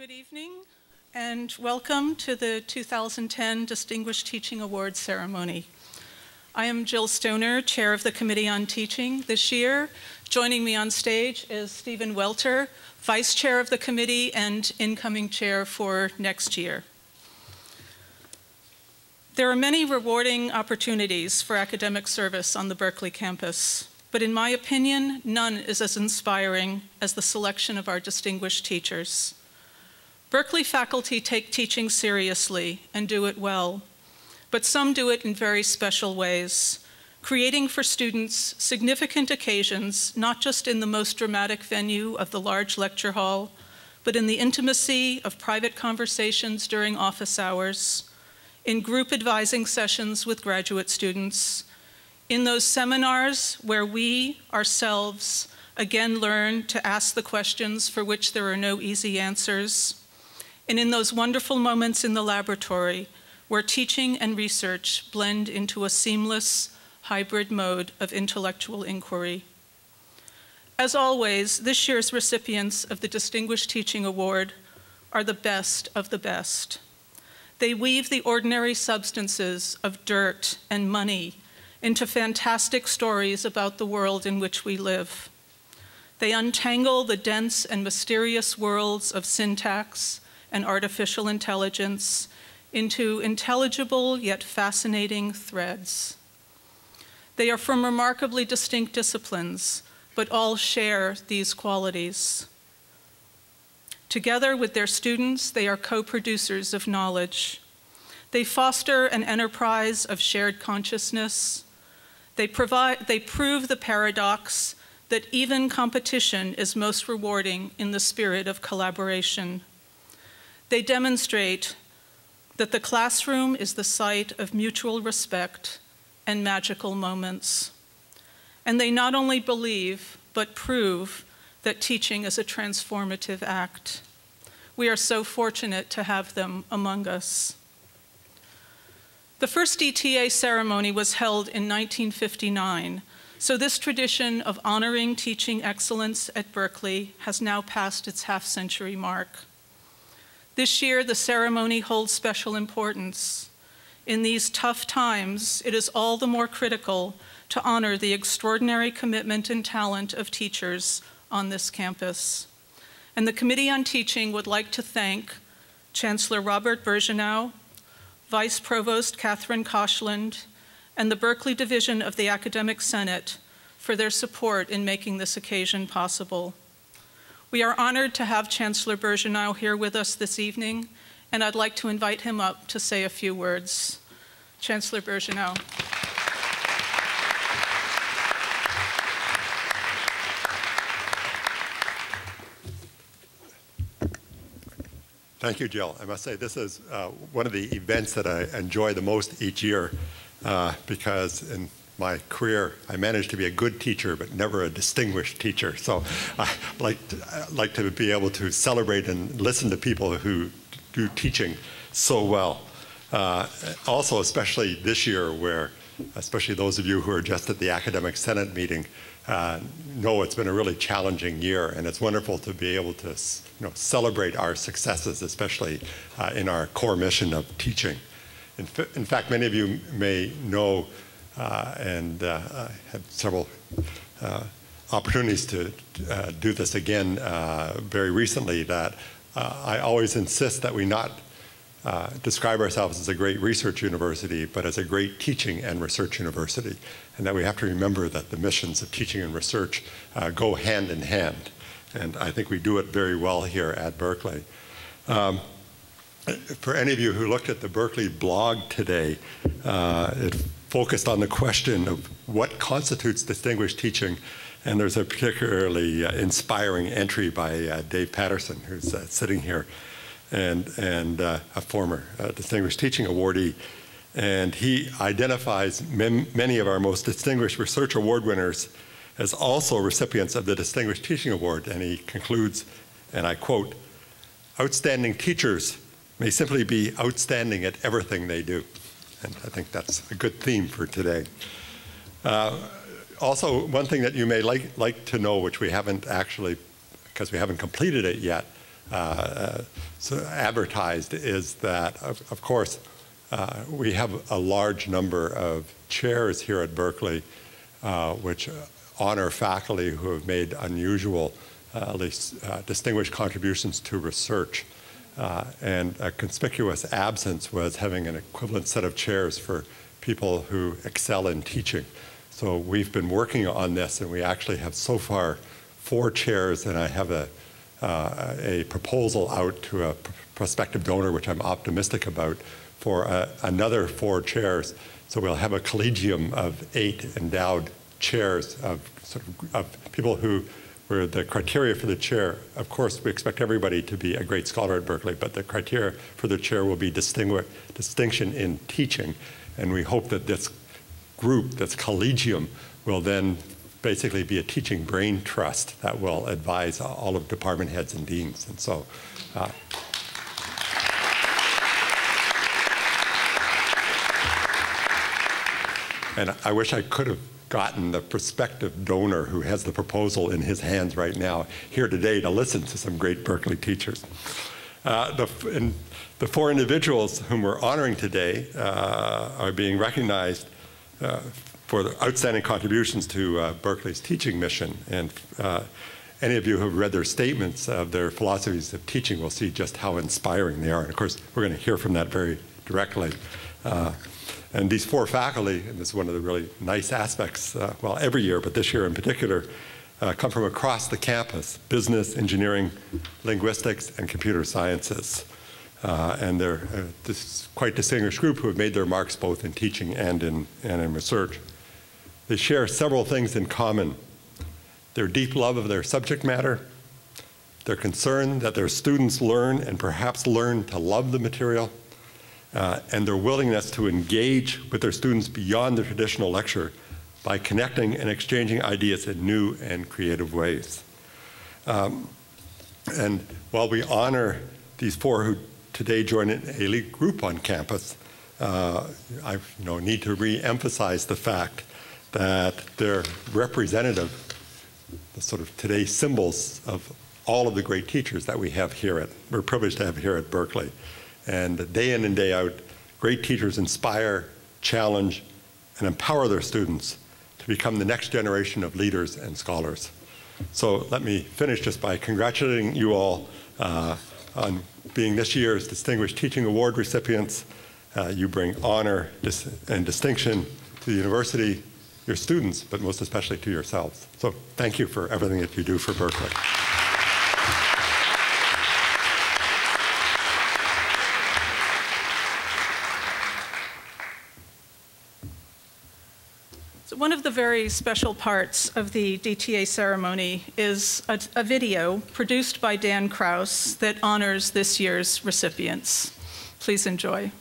Good evening, and welcome to the 2010 Distinguished Teaching Awards ceremony. I am Jill Stoner, Chair of the Committee on Teaching this year. Joining me on stage is Stephen Welter, Vice Chair of the Committee and incoming Chair for next year. There are many rewarding opportunities for academic service on the Berkeley campus, but in my opinion, none is as inspiring as the selection of our distinguished teachers. Berkeley faculty take teaching seriously and do it well, but some do it in very special ways, creating for students significant occasions, not just in the most dramatic venue of the large lecture hall, but in the intimacy of private conversations during office hours, in group advising sessions with graduate students, in those seminars where we ourselves again learn to ask the questions for which there are no easy answers, and in those wonderful moments in the laboratory where teaching and research blend into a seamless hybrid mode of intellectual inquiry. As always, this year's recipients of the Distinguished Teaching Award are the best of the best. They weave the ordinary substances of dirt and money into fantastic stories about the world in which we live. They untangle the dense and mysterious worlds of syntax and artificial intelligence into intelligible yet fascinating threads. They are from remarkably distinct disciplines, but all share these qualities. Together with their students, they are co-producers of knowledge. They foster an enterprise of shared consciousness. They prove the paradox that even competition is most rewarding in the spirit of collaboration. They demonstrate that the classroom is the site of mutual respect and magical moments. And they not only believe, but prove that teaching is a transformative act. We are so fortunate to have them among us. The first DTA ceremony was held in 1959, so this tradition of honoring teaching excellence at Berkeley has now passed its half-century mark. This year, the ceremony holds special importance. In these tough times, it is all the more critical to honor the extraordinary commitment and talent of teachers on this campus. And the Committee on Teaching would like to thank Chancellor Robert Birgeneau, Vice Provost Catherine Koshland, and the Berkeley Division of the Academic Senate for their support in making this occasion possible. We are honored to have Chancellor Birgeneau here with us this evening, and I'd like to invite him up to say a few words. Chancellor Birgeneau. Thank you, Jill. I must say this is one of the events that I enjoy the most each year because in my career I managed to be a good teacher but never a distinguished teacher. So I like to be able to celebrate and listen to people who do teaching so well. Also, especially this year where, especially those of you who are just at the Academic Senate meeting, know it's been a really challenging year, and it's wonderful to be able to celebrate our successes, especially in our core mission of teaching. In fact, many of you may know, and had several opportunities to do this again very recently, that I always insist that we not describe ourselves as a great research university, but as a great teaching and research university, and that we have to remember that the missions of teaching and research go hand in hand. And I think we do it very well here at Berkeley. For any of you who looked at the Berkeley blog today, it focused on the question of what constitutes distinguished teaching, and there's a particularly inspiring entry by Dave Patterson, who's sitting here, and a former Distinguished Teaching Awardee. And he identifies many of our most distinguished research award winners as also recipients of the Distinguished Teaching Award. And he concludes, and I quote, "Outstanding teachers may simply be outstanding at everything they do." And I think that's a good theme for today. Also, one thing that you may like to know, which we haven't actually, because we haven't completed it yet, advertised is that, of course, we have a large number of chairs here at Berkeley which honor faculty who have made unusual, at least distinguished contributions to research. And a conspicuous absence was having an equivalent set of chairs for people who excel in teaching. So we've been working on this, and we actually have so far 4 chairs, and I have a proposal out to a prospective donor, which I'm optimistic about, for another 4 chairs. So we'll have a collegium of 8 endowed chairs of people who where the criteria for the chair, of course, we expect everybody to be a great scholar at Berkeley, but the criteria for the chair will be distinction in teaching. And we hope that this group, this collegium, will then basically be a teaching brain trust that will advise all of department heads and deans. And so, and I wish I could have gotten the prospective donor who has the proposal in his hands right now here today to listen to some great Berkeley teachers. The 4 individuals whom we're honoring today are being recognized for their outstanding contributions to Berkeley's teaching mission. And any of you who have read their statements of their philosophies of teaching will see just how inspiring they are. And of course, we're going to hear from that very directly. And these 4 faculty, and this is one of the really nice aspects, well, every year, but this year in particular, come from across the campus: business, engineering, linguistics, and computer sciences. And they're this quite distinguished group who have made their marks both in teaching and in research. They share several things in common: their deep love of their subject matter, their concern that their students learn and perhaps learn to love the material, and their willingness to engage with their students beyond the traditional lecture by connecting and exchanging ideas in new and creative ways. And while we honor these 4 who today join an elite group on campus, I need to re-emphasize the fact that they're representative, the sort of today's symbols of all of the great teachers that we're privileged to have here at Berkeley. And day in and day out, great teachers inspire, challenge, and empower their students to become the next generation of leaders and scholars. So let me finish just by congratulating you all on being this year's Distinguished Teaching Award recipients. You bring honor and distinction to the university, your students, but most especially to yourselves. So thank you for everything that you do for Berkeley. One of the very special parts of the DTA ceremony is a video produced by Dan Kraus that honors this year's recipients. Please enjoy.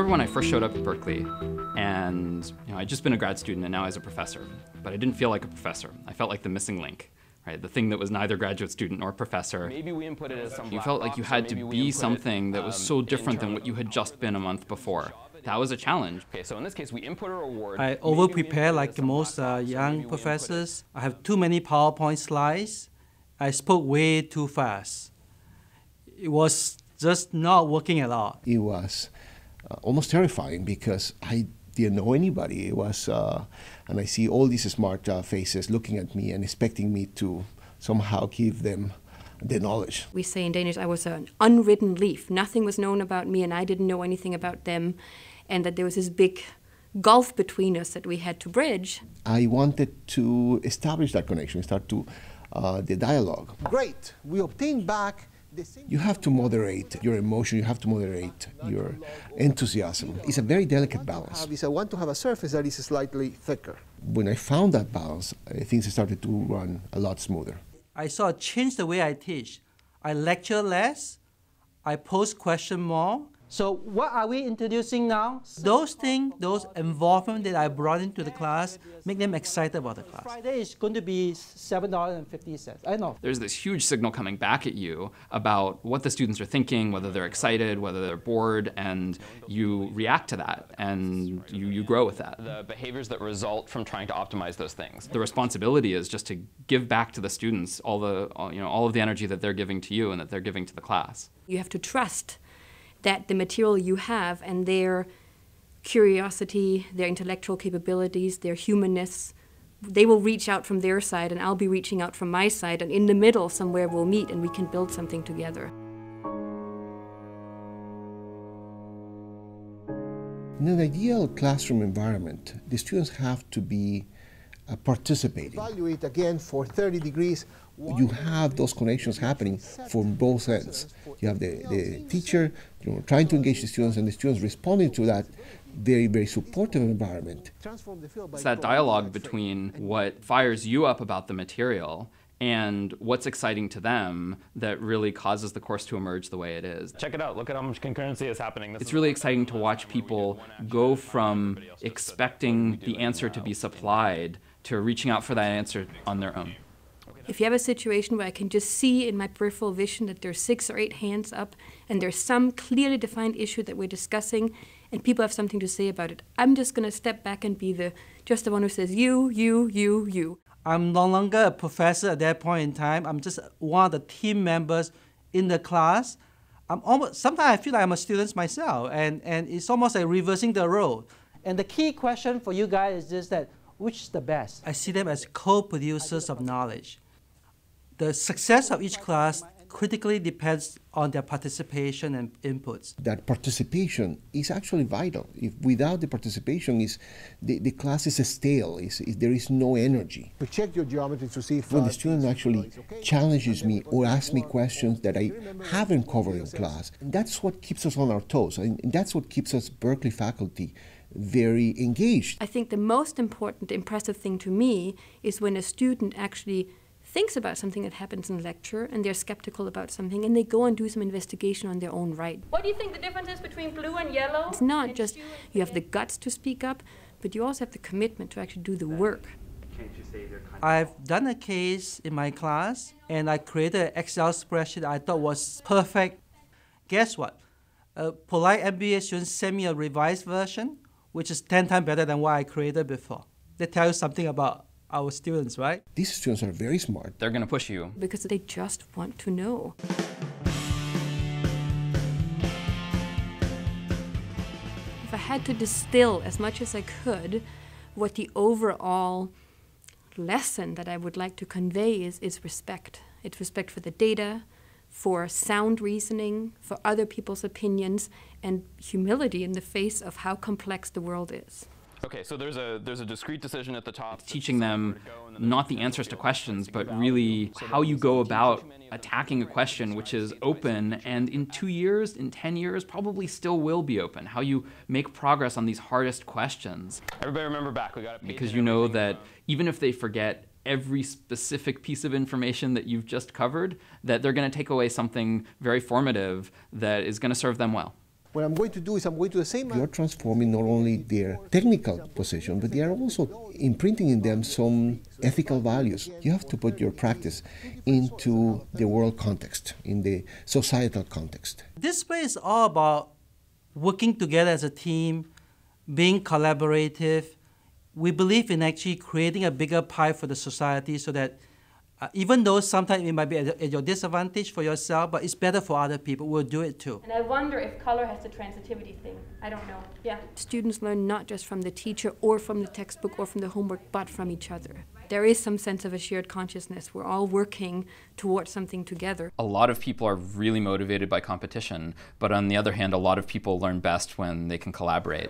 When I first showed up at Berkeley, and I'd just been a grad student and now I was a professor, but I didn't feel like a professor. I felt like the missing link, right? The thing that was neither graduate student nor professor. Maybe we input it as some You felt like you had to be something that was so different than what you had just been a month before. That was a challenge. Okay, so in this case, we input a reward. I over-prepare like most young professors. I have too many PowerPoint slides. I spoke way too fast. It was just not working at all. It was almost terrifying because I didn't know anybody. It was, and I see all these smart faces looking at me and expecting me to somehow give them the knowledge. We say in Danish, I was an unwritten leaf. Nothing was known about me and I didn't know anything about them, and that there was this big gulf between us that we had to bridge. I wanted to establish that connection, start to the dialogue. Great, we obtained back the same. You have to moderate your emotion, you have to moderate your enthusiasm. It's a very delicate balance. I want to have a surface that is slightly thicker. When I found that balance, things started to run a lot smoother. I sort of changed the way I teach. I lecture less, I pose question more. So what are we introducing now? Those things, those involvement that I brought into the class, make them excited about the class. Friday is going to be $7.50. I know. There's this huge signal coming back at you about what the students are thinking, whether they're excited, whether they're bored, and you react to that, and you grow with that. The behaviors that result from trying to optimize those things. The responsibility is just to give back to the students all of the energy that they're giving to you and that they're giving to the class. You have to trust that the material you have and their curiosity, their intellectual capabilities, their humanness, they will reach out from their side and I'll be reaching out from my side, and in the middle somewhere we'll meet and we can build something together. In an ideal classroom environment, the students have to be participating. Evaluate again for 30 degrees. You have those connections happening from both ends. You have the teacher trying to engage the students and the students responding to that very, very supportive environment. It's that dialogue between what fires you up about the material and what's exciting to them that really causes the course to emerge the way it is. Check it out. Look at how much concurrency is happening. It's really exciting to watch people go from expecting the answer to be supplied to reaching out for that answer on their own. If you have a situation where I can just see in my peripheral vision that there's 6 or 8 hands up and there's some clearly defined issue that we're discussing and people have something to say about it, I'm just going to step back and be just the one who says you. I'm no longer a professor at that point in time. I'm just one of the team members in the class. Sometimes I feel like I'm a student myself, and it's almost like reversing the role. And the key question for you guys is just that, which is the best? I see them as co-producers of knowledge. The success of each class critically depends on their participation and inputs. That participation is actually vital. If without the participation, the class is stale. There is no energy. We check your geometry to see if when the student actually challenges me or asks me questions that I haven't covered in class, that's what keeps us on our toes, and that's what keeps us Berkeley faculty very engaged. I think the most important, impressive thing to me is when a student actually thinks about something that happens in a lecture and they're skeptical about something and they go and do some investigation on their own right. What do you think the difference is between blue and yellow? It's not just you have the guts to speak up, but you also have the commitment to actually do the work. I've done a case in my class and I created an Excel spreadsheet I thought was perfect. Guess what? A polite MBA student sent me a revised version, which is 10 times better than what I created before. They tell you something about our students, right? These students are very smart. They're going to push you. Because they just want to know. If I had to distill as much as I could what the overall lesson that I would like to convey is respect. It's respect for the data, for sound reasoning, for other people's opinions, and humility in the face of how complex the world is. Okay, so there's a discrete decision at the top. Teaching them not the answers to questions, but really how you go about attacking a question which is open and in 2 years, in 10 years, probably still will be open. How you make progress on these hardest questions. Everybody remember back, we got a page. Because you know that even if they forget every specific piece of information that you've just covered, that they're going to take away something very formative that is going to serve them well. What I'm going to do is I'm going to the same. You're transforming not only their technical position, but they are also imprinting in them some ethical values. You have to put your practice into the world context, in the societal context. This play is all about working together as a team, being collaborative. We believe in actually creating a bigger pie for the society so that even though sometimes it might be at your disadvantage for yourself, but it's better for other people, we'll do it too. And I wonder if color has the transitivity thing. I don't know. Yeah. Students learn not just from the teacher or from the textbook or from the homework, but from each other. There is some sense of a shared consciousness. We're all working towards something together. A lot of people are really motivated by competition, but on the other hand, a lot of people learn best when they can collaborate.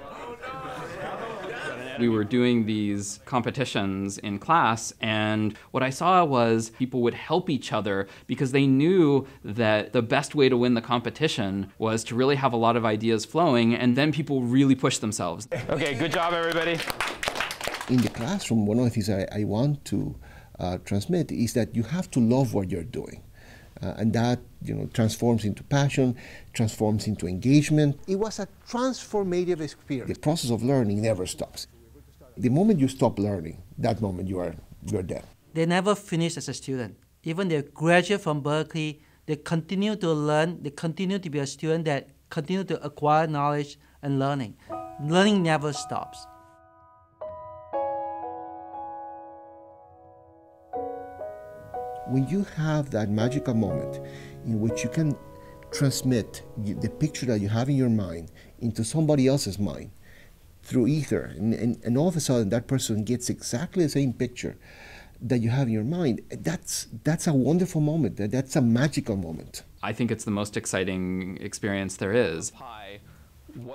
We were doing these competitions in class, and what I saw was people would help each other because they knew that the best way to win the competition was to really have a lot of ideas flowing, and then people really push themselves. Okay, good job, everybody. In the classroom, one of the things I want to transmit is that you have to love what you're doing. And that, transforms into passion, transforms into engagement. It was a transformative experience. The process of learning never stops. The moment you stop learning, that moment you're dead. They never finish as a student. Even they graduate from Berkeley, they continue to learn, they continue to be a student that continue to acquire knowledge and learning. Learning never stops. When you have that magical moment in which you can transmit the picture that you have in your mind into somebody else's mind through ether, and all of a sudden that person gets exactly the same picture that you have in your mind, that's a wonderful moment. That's a magical moment. I think it's the most exciting experience there is.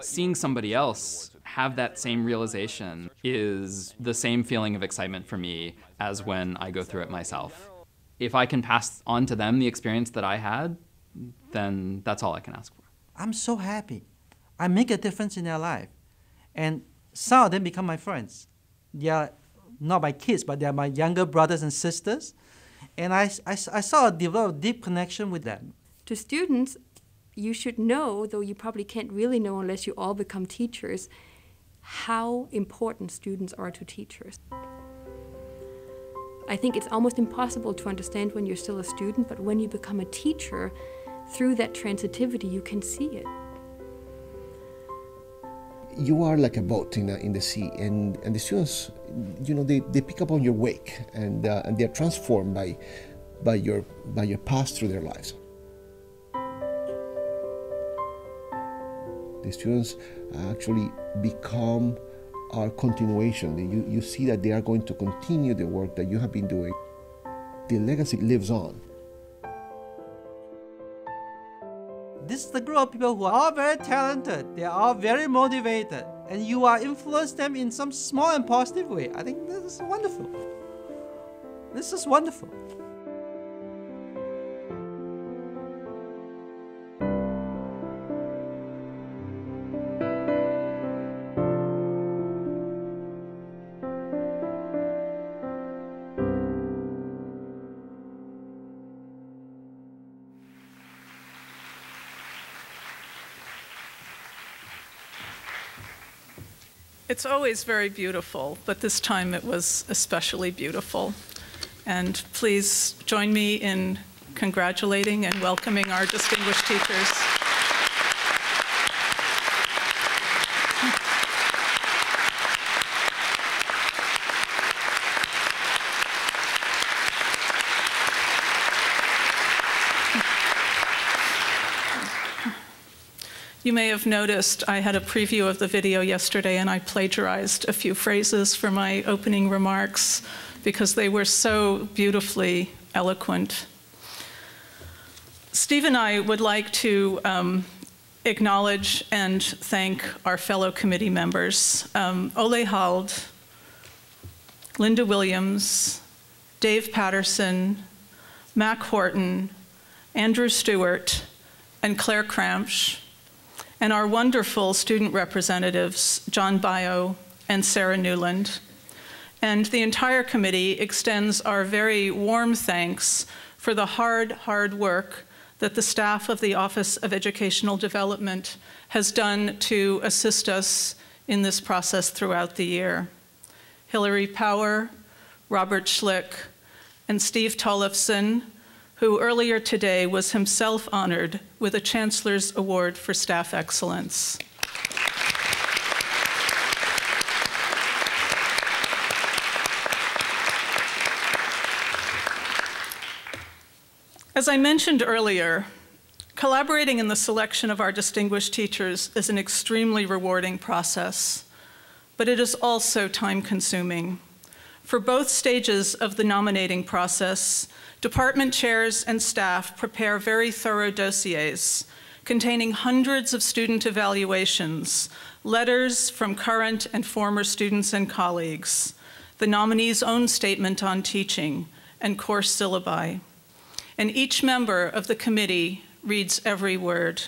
Seeing somebody else have that same realization is the same feeling of excitement for me as when I go through it myself. If I can pass on to them the experience that I had, then that's all I can ask for. I'm so happy. I make a difference in their life. And some of them become my friends. They are not my kids, but they are my younger brothers and sisters. And I saw develop a deep connection with them. To students, you should know, though you probably can't really know unless you all become teachers, how important students are to teachers. I think it's almost impossible to understand when you're still a student, but when you become a teacher, through that transitivity, you can see it. You are like a boat in the sea, and the students, they pick up on your wake, and they're transformed by your path through their lives. The students actually become our continuation. You see that they are going to continue the work that you have been doing. The legacy lives on. This is the group of people who are all very talented. They are all very motivated. And you are influencing them in some small and positive way. I think this is wonderful. This is wonderful. It's always very beautiful, but this time it was especially beautiful. And please join me in congratulating and welcoming our distinguished teachers. You may have noticed I had a preview of the video yesterday, and I plagiarized a few phrases for my opening remarks because they were so beautifully eloquent. Steve and I would like to acknowledge and thank our fellow committee members, Ole Hald, Linda Williams, Dave Patterson, Mac Horton, Andrew Stewart, and Claire Crampsch, and our wonderful student representatives, John Bio and Sarah Newland. And the entire committee extends our very warm thanks for the hard work that the staff of the Office of Educational Development has done to assist us in this process throughout the year. Hilary Power, Robert Schlick, and Steve Tollefson, who earlier today was himself honored with a Chancellor's Award for Staff Excellence. As I mentioned earlier, collaborating in the selection of our distinguished teachers is an extremely rewarding process, but it is also time-consuming. For both stages of the nominating process, department chairs and staff prepare very thorough dossiers containing hundreds of student evaluations, letters from current and former students and colleagues, the nominee's own statement on teaching, and course syllabi. And each member of the committee reads every word.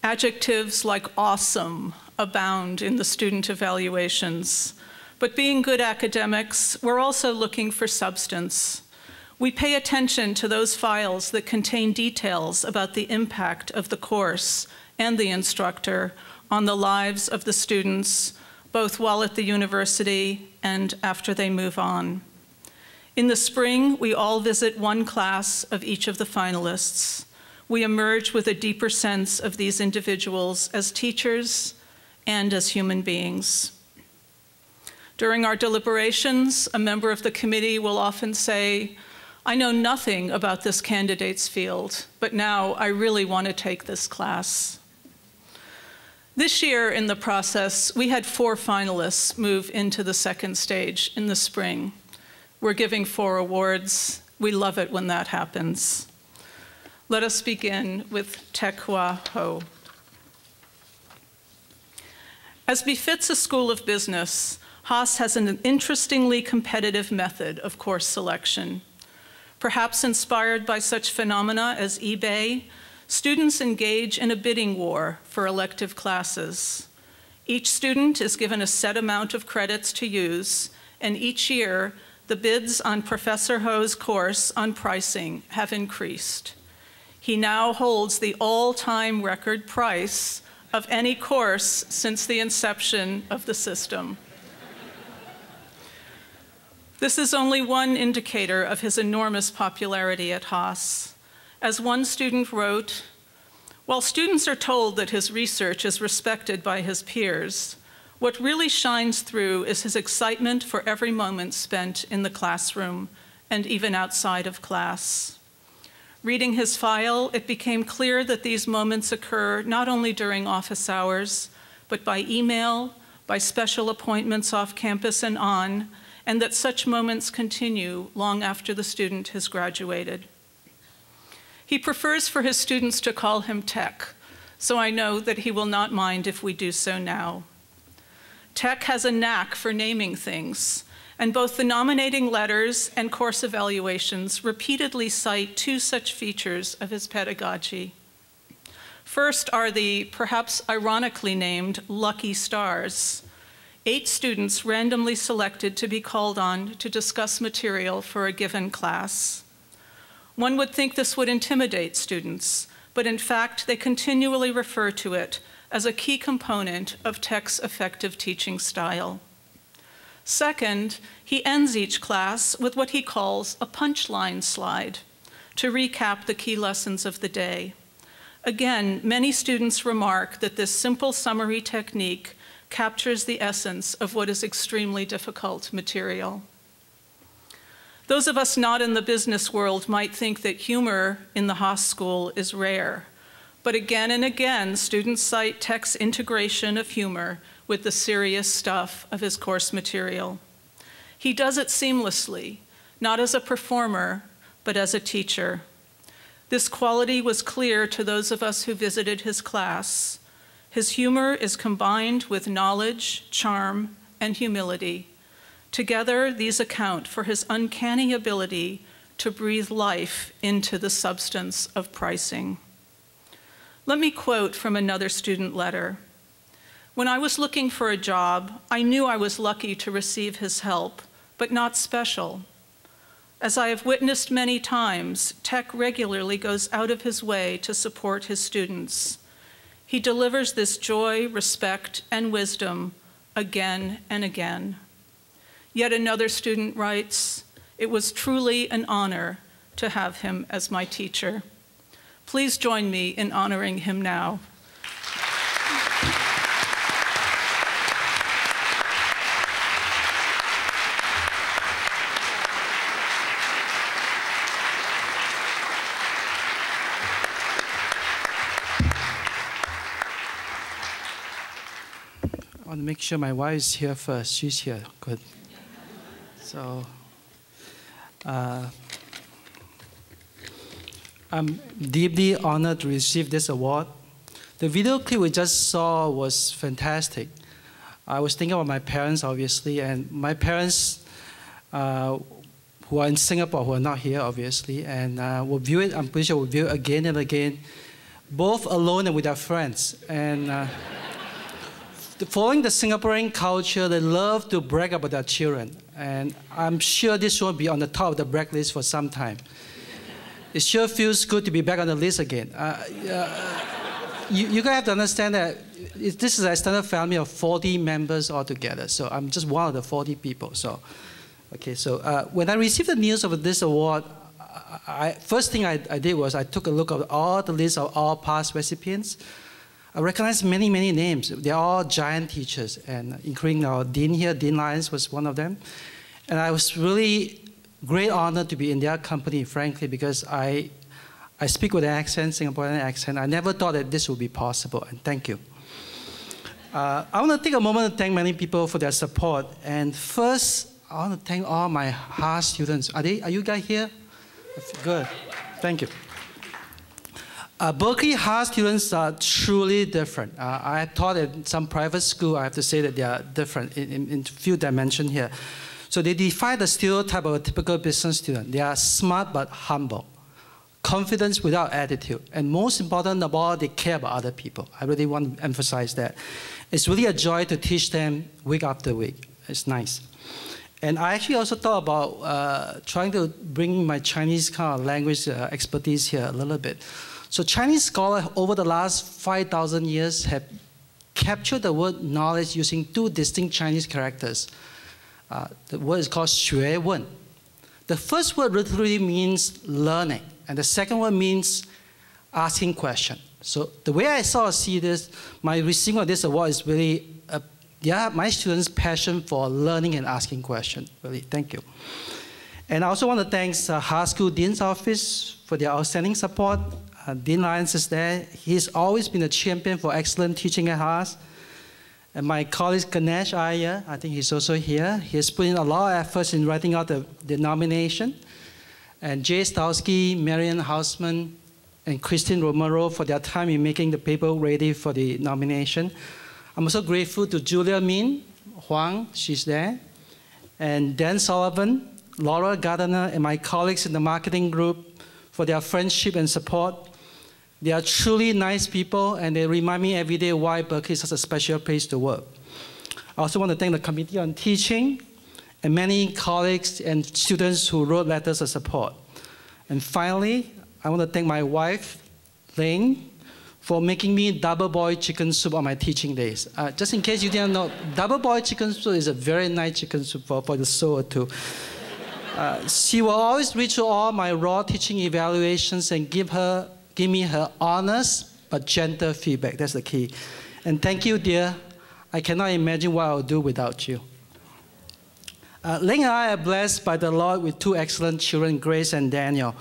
Adjectives like awesome abound in the student evaluations. But being good academics, we're also looking for substance. We pay attention to those files that contain details about the impact of the course and the instructor on the lives of the students, both while at the university and after they move on. In the spring, we all visit one class of each of the finalists. We emerge with a deeper sense of these individuals as teachers and as human beings. During our deliberations, a member of the committee will often say, "I know nothing about this candidate's field, but now I really want to take this class." This year in the process, we had 4 finalists move into the second stage in the spring. We're giving 4 awards. We love it when that happens. Let us begin with Teck-Hua Ho. As befits a school of business, Haas has an interestingly competitive method of course selection. Perhaps inspired by such phenomena as eBay, students engage in a bidding war for elective classes. Each student is given a set amount of credits to use, and each year, the bids on Professor Ho's course on pricing have increased. He now holds the all-time record price of any course since the inception of the system. This is only one indicator of his enormous popularity at Haas. As one student wrote, "While students are told that his research is respected by his peers, what really shines through is his excitement for every moment spent in the classroom and even outside of class." Reading his file, it became clear that these moments occur not only during office hours, but by email, by special appointments off campus and on, and that such moments continue long after the student has graduated. He prefers for his students to call him Teck, so I know that he will not mind if we do so now. Teck has a knack for naming things, and both the nominating letters and course evaluations repeatedly cite 2 such features of his pedagogy. First are the, perhaps ironically named, lucky stars. 8 students randomly selected to be called on to discuss material for a given class. One would think this would intimidate students, but in fact, they continually refer to it as a key component of Teck's effective teaching style. Second, he ends each class with what he calls a punchline slide to recap the key lessons of the day. Again, many students remark that this simple summary technique captures the essence of what is extremely difficult material. Those of us not in the business world might think that humor in the Haas School is rare, but again and again, students cite Teck's integration of humor with the serious stuff of his course material. He does it seamlessly, not as a performer, but as a teacher. This quality was clear to those of us who visited his class. His humor is combined with knowledge, charm, and humility. Together, these account for his uncanny ability to breathe life into the substance of pricing. Let me quote from another student letter. "When I was looking for a job, I knew I was lucky to receive his help, but not special. As I have witnessed many times, Teck regularly goes out of his way to support his students. He delivers this joy, respect, and wisdom again and again." Yet another student writes, "It was truly an honor to have him as my teacher." Please join me in honoring him now. I want to make sure my wife is here first. She's here. Good. So, I'm deeply honored to receive this award. The video clip we just saw was fantastic. I was thinking about my parents, obviously, and my parents who are in Singapore, who are not here, obviously, and will view it, I'm pretty sure will view it again and again, both alone and with their friends. And following the Singaporean culture, they love to brag about their children. And I'm sure this will be on the top of the brag list for some time. It sure feels good to be back on the list again. You guys have to understand that this is a standard family of 40 members altogether. So I'm just one of the 40 people. So, okay, so when I received the news of this award, first thing I did was I took a look at all the list of all past recipients. I recognized many, many names. They're all giant teachers, and including our dean here, Dean Lyons was one of them. And I was really great honor to be in their company, frankly, because I speak with an accent, Singaporean accent. I never thought that this would be possible, and thank you. I want to take a moment to thank many people for their support. And first, I want to thank all my Haas students. Are you guys here? Good. Thank you. Berkeley Haas students are truly different. I taught at some private school. I have to say that they are different in a few dimensions here. So they defy the stereotype of a typical business student. They are smart but humble, confidence without attitude, and most important of all, they care about other people. I really want to emphasize that. It's really a joy to teach them week after week. It's nice. And I actually also thought about trying to bring my Chinese kind of language expertise here a little bit. So Chinese scholars over the last 5,000 years have captured the word knowledge using two distinct Chinese characters. The word is called 学问. The first word literally means learning, and the second word means asking questions. So the way I see this, my receiving of this award is really my students' passion for learning and asking questions. Really, thank you. And I also want to thank Haas School Dean's Office for their outstanding support. Dean Lyons is there. He's always been a champion for excellent teaching at Haas. And my colleague Ganesh Iyer, I think he's also here. He has put in a lot of efforts in writing out the nomination. And Jay Stowski, Marian Hausman, and Christine Romero for their time in making the paper ready for the nomination. I'm also grateful to Julia Min, Huang, she's there, and Dan Sullivan, Laura Gardner, and my colleagues in the marketing group for their friendship and support. They are truly nice people, and they remind me every day why Berkeley is such a special place to work. I also want to thank the Committee on Teaching and many colleagues and students who wrote letters of support. And finally, I want to thank my wife, Lane, for making me double boiled chicken soup on my teaching days. Just in case you didn't know, double boiled chicken soup is a very nice chicken soup for the soul too. She will always read through all my raw teaching evaluations and give me her honest but gentle feedback. That's the key. And thank you, dear. I cannot imagine what I'll do without you. Ling and I are blessed by the Lord with two excellent children, Grace and Daniel.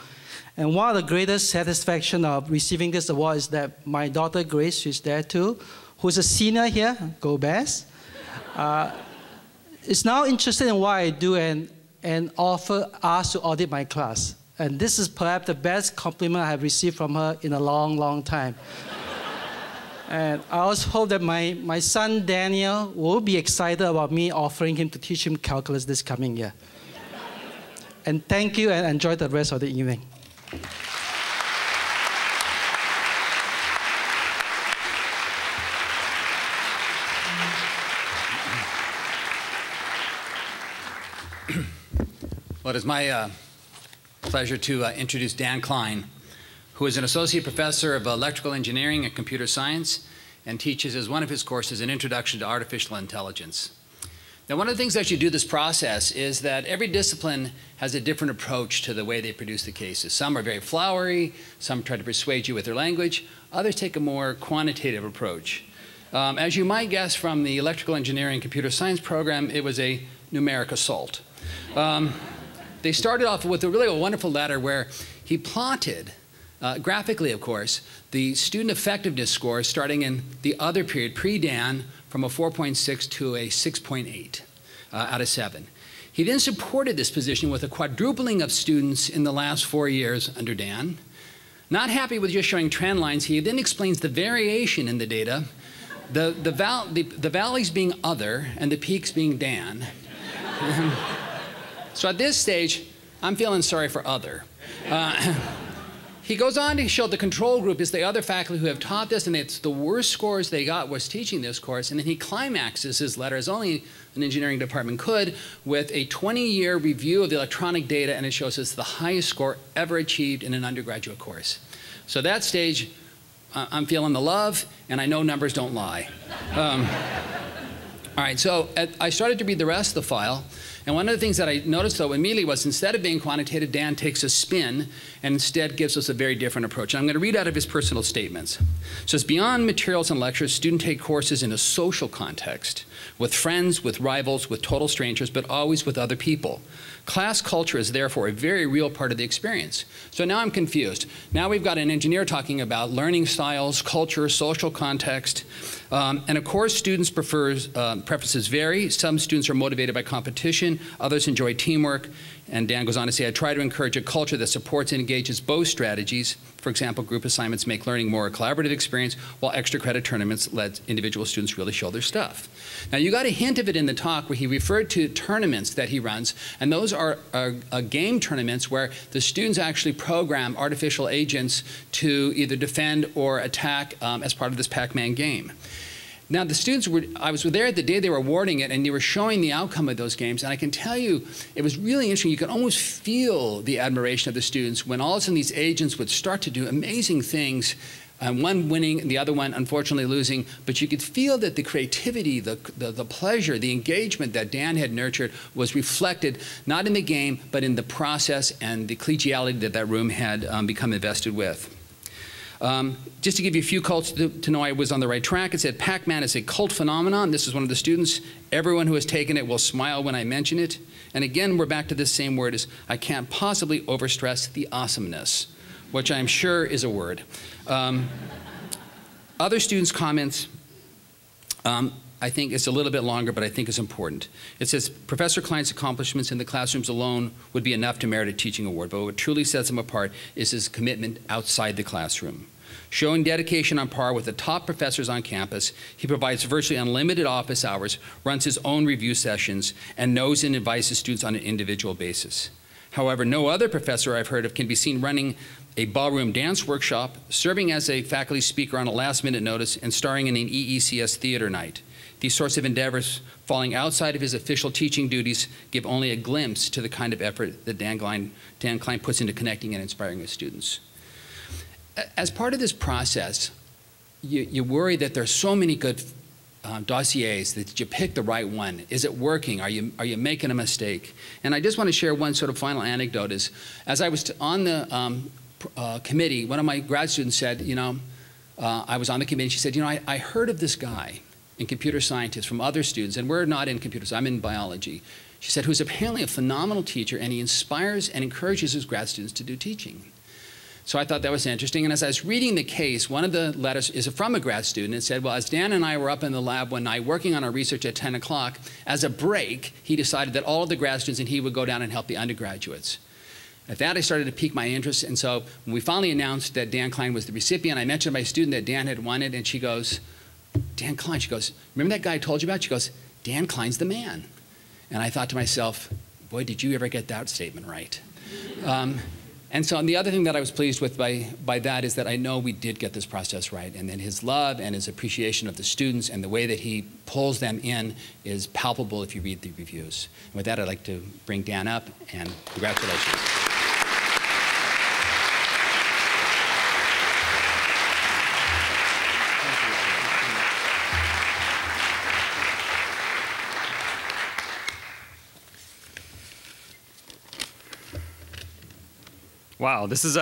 And one of the greatest satisfaction of receiving this award is that my daughter Grace, she's there too, who's a senior here, go Bears, is now interested in what I do and asked to audit my class. And this is perhaps the best compliment I have received from her in a long, long time. And I also hope that my son Daniel will be excited about me offering him to teach him calculus this coming year. And thank you, and enjoy the rest of the evening. Well, it is my pleasure to introduce Dan Klein, who is an associate professor of electrical engineering and computer science and teaches as one of his courses an introduction to artificial intelligence. Now, one of the things that you do this process is that every discipline has a different approach to the way they produce the cases. Some are very flowery, some try to persuade you with their language, others take a more quantitative approach. As you might guess from the electrical engineering and computer science program, it was a numeric assault. They started off with a wonderful letter where he plotted, graphically of course, the student effectiveness scores starting in the other period, pre-Dan, from a 4.6 to a 6.8 out of 7. He then supported this position with a quadrupling of students in the last 4 years under Dan. Not happy with just showing trend lines, he then explains the variation in the data, the valleys being other and the peaks being Dan. So at this stage, I'm feeling sorry for other. He goes on to show the control group is the other faculty who have taught this, and it's the worst scores they got was teaching this course. And then he climaxes his letter, as only an engineering department could, with a 20-year review of the electronic data, and it shows us the highest score ever achieved in an undergraduate course. So that stage, I'm feeling the love, and I know numbers don't lie. All right, so I started to read the rest of the file. And one of the things that I noticed, though, immediately was instead of being quantitative, Dan takes a spin and instead gives us a very different approach. And I'm going to read out of his personal statements. It says, beyond materials and lectures, students take courses in a social context, with friends, with rivals, with total strangers, but always with other people. Class culture is therefore a very real part of the experience. So now I'm confused. Now we've got an engineer talking about learning styles, culture, social context. And of course, students' preferences vary. Some students are motivated by competition. Others enjoy teamwork. And Dan goes on to say, I try to encourage a culture that supports and engages both strategies. For example, group assignments make learning more a collaborative experience, while extra credit tournaments let individual students really show their stuff. Now, you got a hint of it in the talk where he referred to tournaments that he runs, and those are game tournaments where the students actually program artificial agents to either defend or attack as part of this Pac-Man game. Now, the students I was there the day they were awarding it, and they were showing the outcome of those games, and I can tell you, it was really interesting. You could almost feel the admiration of the students when all of a sudden these agents would start to do amazing things, one winning and the other one unfortunately losing, but you could feel that the creativity, the pleasure, the engagement that Dan had nurtured was reflected not in the game, but in the process and the collegiality that that room had become invested with. Just to give you a few cults to know I was on the right track, it said Pac-Man is a cult phenomenon. This is one of the students. Everyone who has taken it will smile when I mention it. And again, we're back to this same word as I can't possibly overstress the awesomeness, which I'm sure is a word. Other students' comments, I think it's a little bit longer, but I think it's important. It says, Professor Klein's accomplishments in the classrooms alone would be enough to merit a teaching award, but what truly sets him apart is his commitment outside the classroom. Showing dedication on par with the top professors on campus, he provides virtually unlimited office hours, runs his own review sessions, and knows and advises students on an individual basis. However, no other professor I've heard of can be seen running a ballroom dance workshop, serving as a faculty speaker on a last-minute notice, and starring in an EECS theater night. These sorts of endeavors, falling outside of his official teaching duties, give only a glimpse to the kind of effort that Dan Klein puts into connecting and inspiring his students. As part of this process, you worry that there's so many good dossiers that you pick the right one. Is it working? Are you making a mistake? And I just want to share one sort of final anecdote. Is as I was on the committee, one of my grad students said, I was on the committee. She said, I heard of this guy in computer science from other students, and we're not in computers, I'm in biology. She said, who's apparently a phenomenal teacher, and he inspires and encourages his grad students to do teaching. So I thought that was interesting, and as I was reading the case, one of the letters is from a grad student. It said, well, as Dan and I were up in the lab one night working on our research at 10 o'clock, as a break, he decided that all of the grad students and he would go down and help the undergraduates. At that, I started to pique my interest, and so when we finally announced that Dan Klein was the recipient, I mentioned to my student that Dan had won it, and she goes, Dan Klein, she goes, remember that guy I told you about? She goes, Dan Klein's the man. And I thought to myself, boy, did you ever get that statement right. And so the other thing that I was pleased with by that is that I know we did get this process right, and then his love and his appreciation of the students and the way that he pulls them in is palpable if you read the reviews. And with that, I'd like to bring Dan up, and congratulations. Wow, this is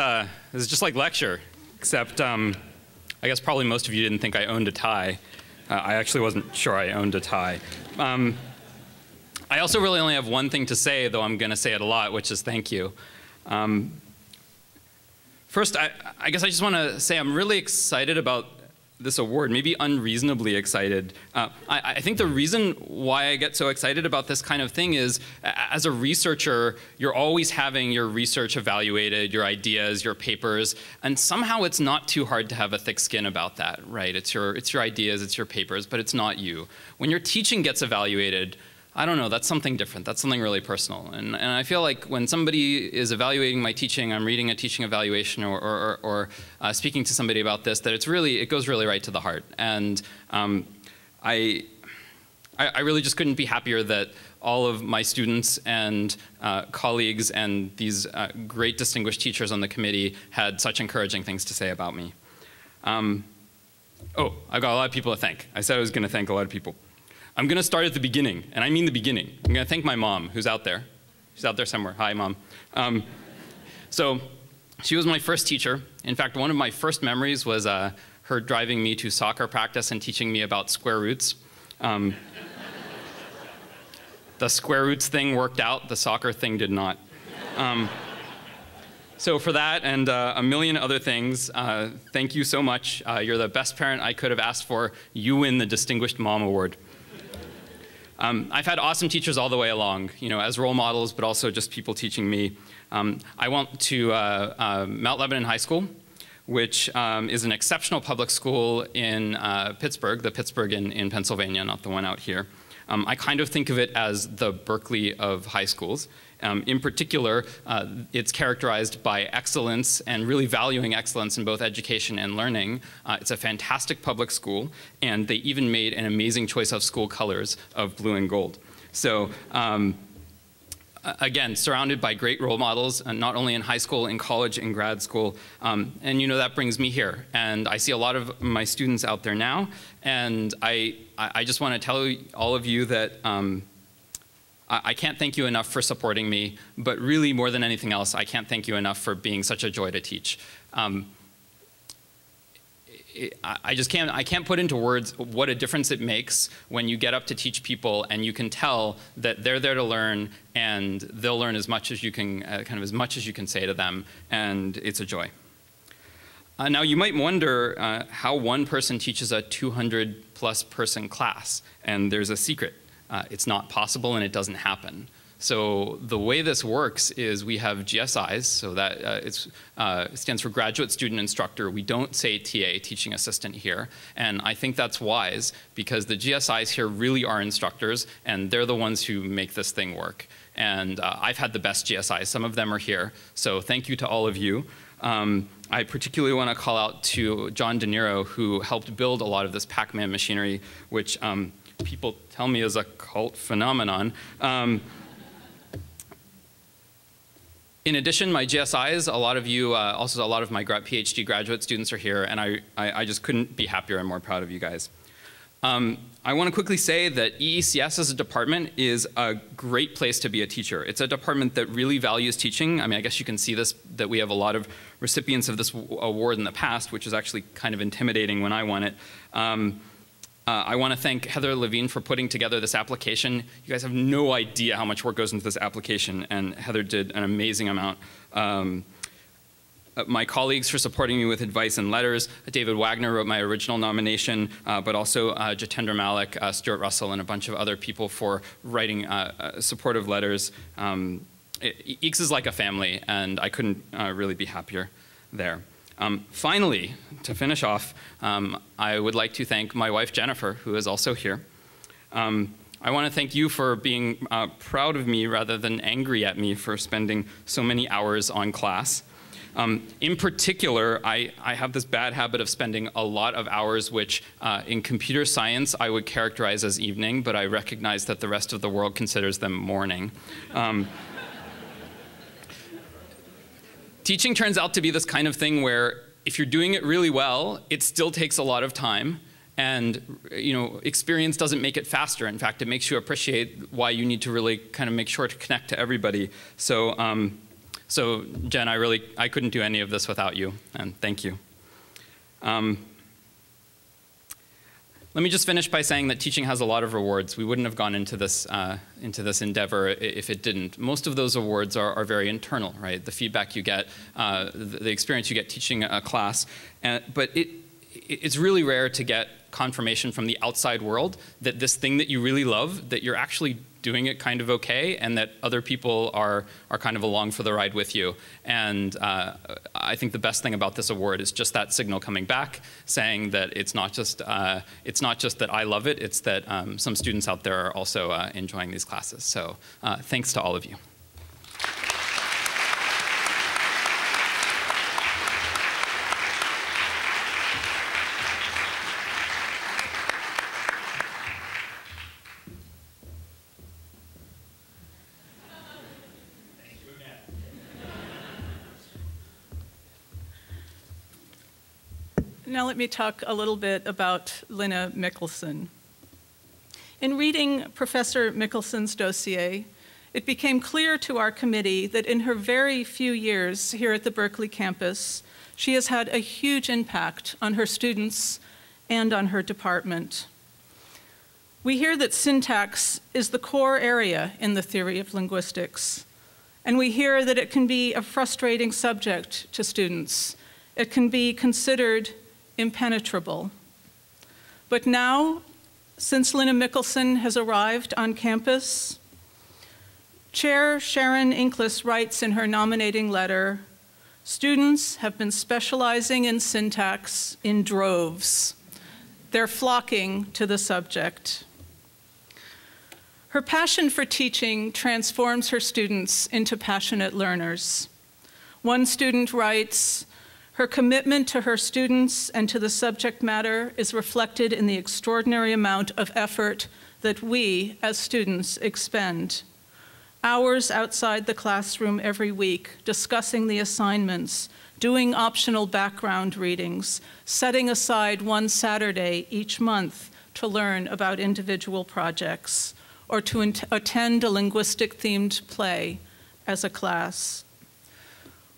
just like lecture, except I guess probably most of you didn't think I owned a tie. I actually wasn't sure I owned a tie. I also really only have one thing to say, though I'm going to say it a lot, which is thank you. First, I guess I just want to say I'm really excited about this award, maybe unreasonably excited. I think the reason why I get so excited about this kind of thing is, as a researcher, you're always having your research evaluated, your ideas, your papers, and somehow it's not too hard to have a thick skin about that, right? It's your ideas, it's your papers, but it's not you. When your teaching gets evaluated, I don't know, that's something different. That's something really personal. And I feel like when somebody is evaluating my teaching, I'm reading a teaching evaluation or speaking to somebody about this, that it goes really right to the heart. And I really just couldn't be happier that all of my students and colleagues and these great distinguished teachers on the committee had such encouraging things to say about me. Oh, I've got a lot of people to thank. I said I was going to thank a lot of people. I'm going to start at the beginning, and I mean the beginning. I'm going to thank my mom, who's out there. She's out there somewhere. Hi, Mom. So she was my first teacher. In fact, one of my first memories was her driving me to soccer practice and teaching me about square roots. The square roots thing worked out. The soccer thing did not. So for that and a million other things, thank you so much. You're the best parent I could have asked for. You win the Distinguished Mom Award. I've had awesome teachers all the way along, as role models, but also just people teaching me. I went to Mount Lebanon High School, which is an exceptional public school in Pittsburgh, the Pittsburgh in Pennsylvania, not the one out here. I kind of think of it as the Berkeley of high schools. In particular, it's characterized by excellence and really valuing excellence in both education and learning. It's a fantastic public school, and they even made an amazing choice of school colors of blue and gold. So again, surrounded by great role models, not only in high school, in college, in grad school. And that brings me here. And I see a lot of my students out there now, and I just want to tell all of you that I can't thank you enough for supporting me, but really more than anything else, I can't thank you enough for being such a joy to teach. I can't put into words what a difference it makes when you get up to teach people and you can tell that they're there to learn and they'll learn as much as you can, as much as you can say to them, and it's a joy. Now you might wonder how one person teaches a 200+ person class, and there's a secret. It's not possible and it doesn't happen. So the way this works is we have GSIs, so that it stands for Graduate Student Instructor. We don't say TA, Teaching Assistant here, and I think that's wise because the GSIs here really are instructors and they're the ones who make this thing work. And I've had the best GSIs, some of them are here, so thank you to all of you. I particularly want to call out to John De Niro, who helped build a lot of this Pac-Man machinery, which people tell me is a cult phenomenon. In addition, my GSIs, a lot of you, also a lot of my PhD graduate students are here, and I just couldn't be happier and more proud of you guys. I want to quickly say that EECS as a department is a great place to be a teacher. It's a department that really values teaching. I mean, I guess you can see this, that we have a lot of recipients of this award in the past, which is actually kind of intimidating when I won it. I want to thank Heather Levine for putting together this application. You guys have no idea how much work goes into this application, and Heather did an amazing amount. My colleagues for supporting me with advice and letters. David Wagner wrote my original nomination, but also Jitendra Malik, Stuart Russell, and a bunch of other people for writing supportive letters. EECS is like a family, and I couldn't really be happier there. Finally, to finish off, I would like to thank my wife, Jennifer, who is also here. I want to thank you for being proud of me rather than angry at me for spending so many hours on class. In particular, I have this bad habit of spending a lot of hours, which in computer science I would characterize as evening, but I recognize that the rest of the world considers them morning. Teaching turns out to be this kind of thing where if you're doing it really well, it still takes a lot of time, and experience doesn't make it faster. In fact, it makes you appreciate why you need to really kind of make sure to connect to everybody. So, so Jen, I couldn't do any of this without you, and thank you. Let me just finish by saying that teaching has a lot of rewards. We wouldn't have gone into this endeavor if it didn't. Most of those awards are very internal, right? The feedback you get, the experience you get teaching a class. But it's really rare to get confirmation from the outside world that this thing that you really love, that you're actually doing it kind of okay, and that other people are kind of along for the ride with you. And I think the best thing about this award is just that signal coming back, saying that it's not just that I love it, it's that some students out there are also enjoying these classes. So thanks to all of you. Now let me talk a little bit about Linne Mickelsen. In reading Professor Mickelsen's dossier, it became clear to our committee that in her very few years here at the Berkeley campus, she has had a huge impact on her students and on her department. We hear that syntax is the core area in the theory of linguistics, and we hear that it can be a frustrating subject to students. It can be considered impenetrable. But now, since Linne Mickelsen has arrived on campus, Chair Sharon Inglis writes in her nominating letter, students have been specializing in syntax in droves. They're flocking to the subject. Her passion for teaching transforms her students into passionate learners. One student writes, her commitment to her students and to the subject matter is reflected in the extraordinary amount of effort that we, as students, expend. Hours outside the classroom every week, discussing the assignments, doing optional background readings, setting aside one Saturday each month to learn about individual projects, or to attend a linguistic-themed play as a class.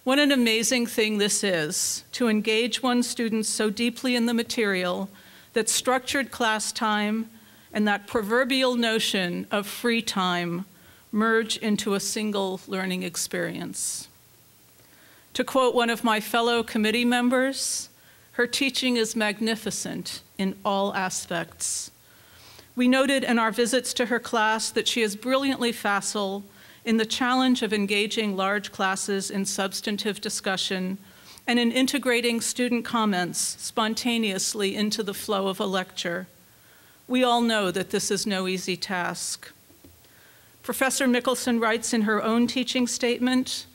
What an amazing thing this is, to engage one's students so deeply in the material that structured class time and that proverbial notion of free time merge into a single learning experience. To quote one of my fellow committee members, her teaching is magnificent in all aspects. We noted in our visits to her class that she is brilliantly facile in the challenge of engaging large classes in substantive discussion and in integrating student comments spontaneously into the flow of a lecture. We all know that this is no easy task. Professor Mickelsen writes in her own teaching statement,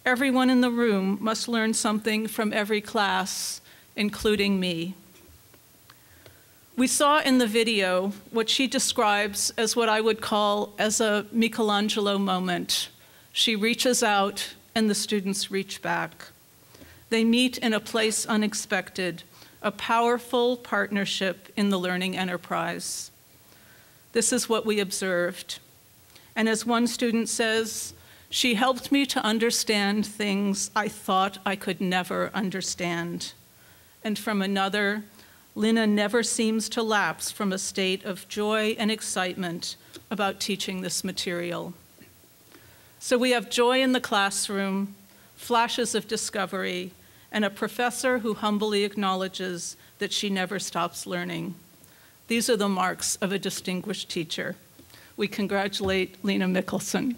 everyone in the room must learn something from every class, including me. We saw in the video what she describes as what I would call as a Michelangelo moment. She reaches out and the students reach back. They meet in a place unexpected, a powerful partnership in the learning enterprise. This is what we observed. And as one student says, she helped me to understand things I thought I could never understand. And from another, Linne never seems to lapse from a state of joy and excitement about teaching this material. So we have joy in the classroom, flashes of discovery, and a professor who humbly acknowledges that she never stops learning. These are the marks of a distinguished teacher. We congratulate Linne Mickelsen.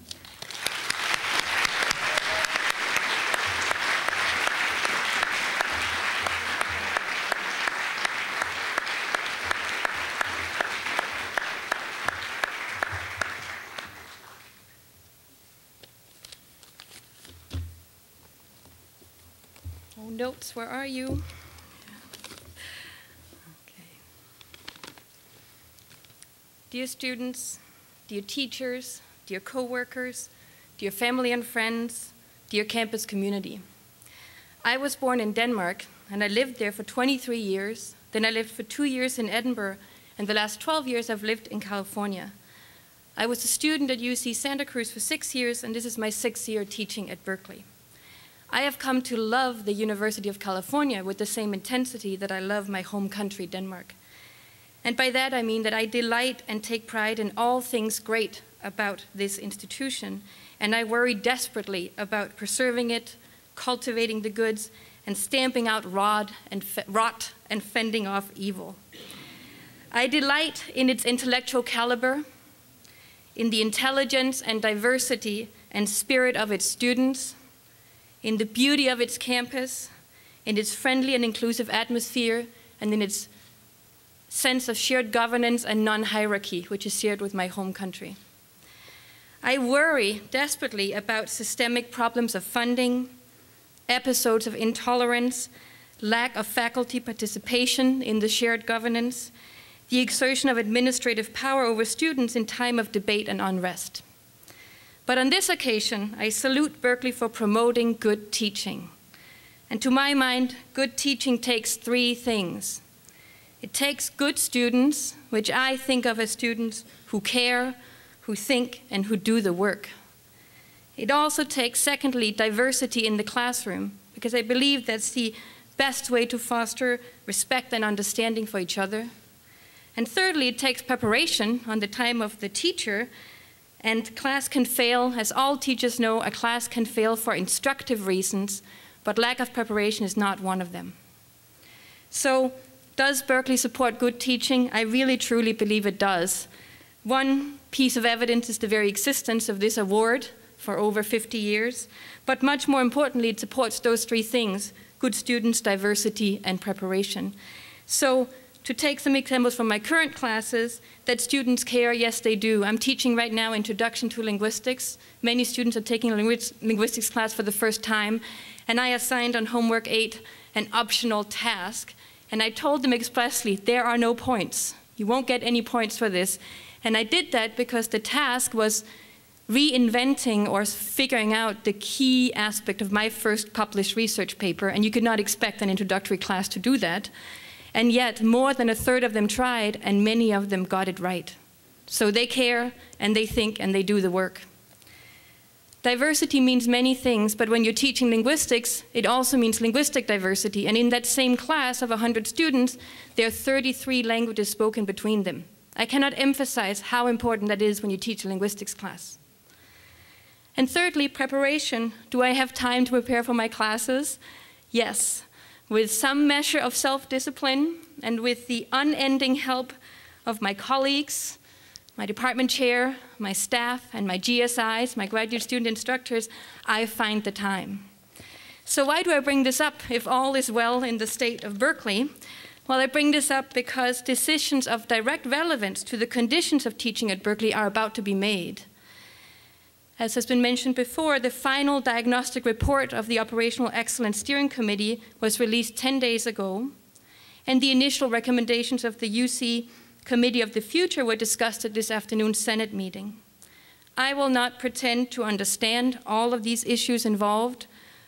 Notes, where are you? Okay. Dear students, dear teachers, dear co-workers, dear family and friends, dear campus community. I was born in Denmark and I lived there for 23 years. Then I lived for 2 years in Edinburgh, and the last 12 years I've lived in California. I was a student at UC Santa Cruz for 6 years, and this is my 6th year teaching at Berkeley. I have come to love the University of California with the same intensity that I love my home country, Denmark. And by that I mean that I delight and take pride in all things great about this institution, and I worry desperately about preserving it, cultivating the goods, and stamping out rot and fending off evil. I delight in its intellectual caliber, in the intelligence and diversity and spirit of its students, in the beauty of its campus, in its friendly and inclusive atmosphere, and in its sense of shared governance and non-hierarchy, which is shared with my home country. I worry desperately about systemic problems of funding, episodes of intolerance, lack of faculty participation in the shared governance, the exertion of administrative power over students in time of debate and unrest. But on this occasion, I salute Berkeley for promoting good teaching. And to my mind, good teaching takes three things. It takes good students, which I think of as students who care, who think, and who do the work. It also takes, secondly, diversity in the classroom, because I believe that's the best way to foster respect and understanding for each other. And thirdly, it takes preparation on the time of the teacher, and class can fail. As all teachers know, a class can fail for instructive reasons, but lack of preparation is not one of them. So, does Berkeley support good teaching? I really truly believe it does. One piece of evidence is the very existence of this award for over 50 years, but much more importantly, it supports those three things: good students, diversity, and preparation. So, to take some examples from my current classes, that students care, yes they do. I'm teaching right now Introduction to Linguistics. Many students are taking a linguistics class for the first time, and I assigned on homework 8 an optional task, and I told them expressly, there are no points. You won't get any points for this. And I did that because the task was reinventing or figuring out the key aspect of my first published research paper, and you could not expect an introductory class to do that. And yet, more than a third of them tried, and many of them got it right. So they care, and they think, and they do the work. Diversity means many things, but when you're teaching linguistics, it also means linguistic diversity. And in that same class of 100 students, there are 33 languages spoken between them. I cannot emphasize how important that is when you teach a linguistics class. And thirdly, preparation. Do I have time to prepare for my classes? Yes. With some measure of self-discipline and with the unending help of my colleagues, my department chair, my staff, and my GSIs, my graduate student instructors, I find the time. So why do I bring this up if all is well in the state of Berkeley? Well, I bring this up because decisions of direct relevance to the conditions of teaching at Berkeley are about to be made. As has been mentioned before, the final diagnostic report of the Operational Excellence Steering Committee was released 10 days ago, and the initial recommendations of the UC Committee of the Future were discussed at this afternoon's Senate meeting. I will not pretend to understand all of these issues involved,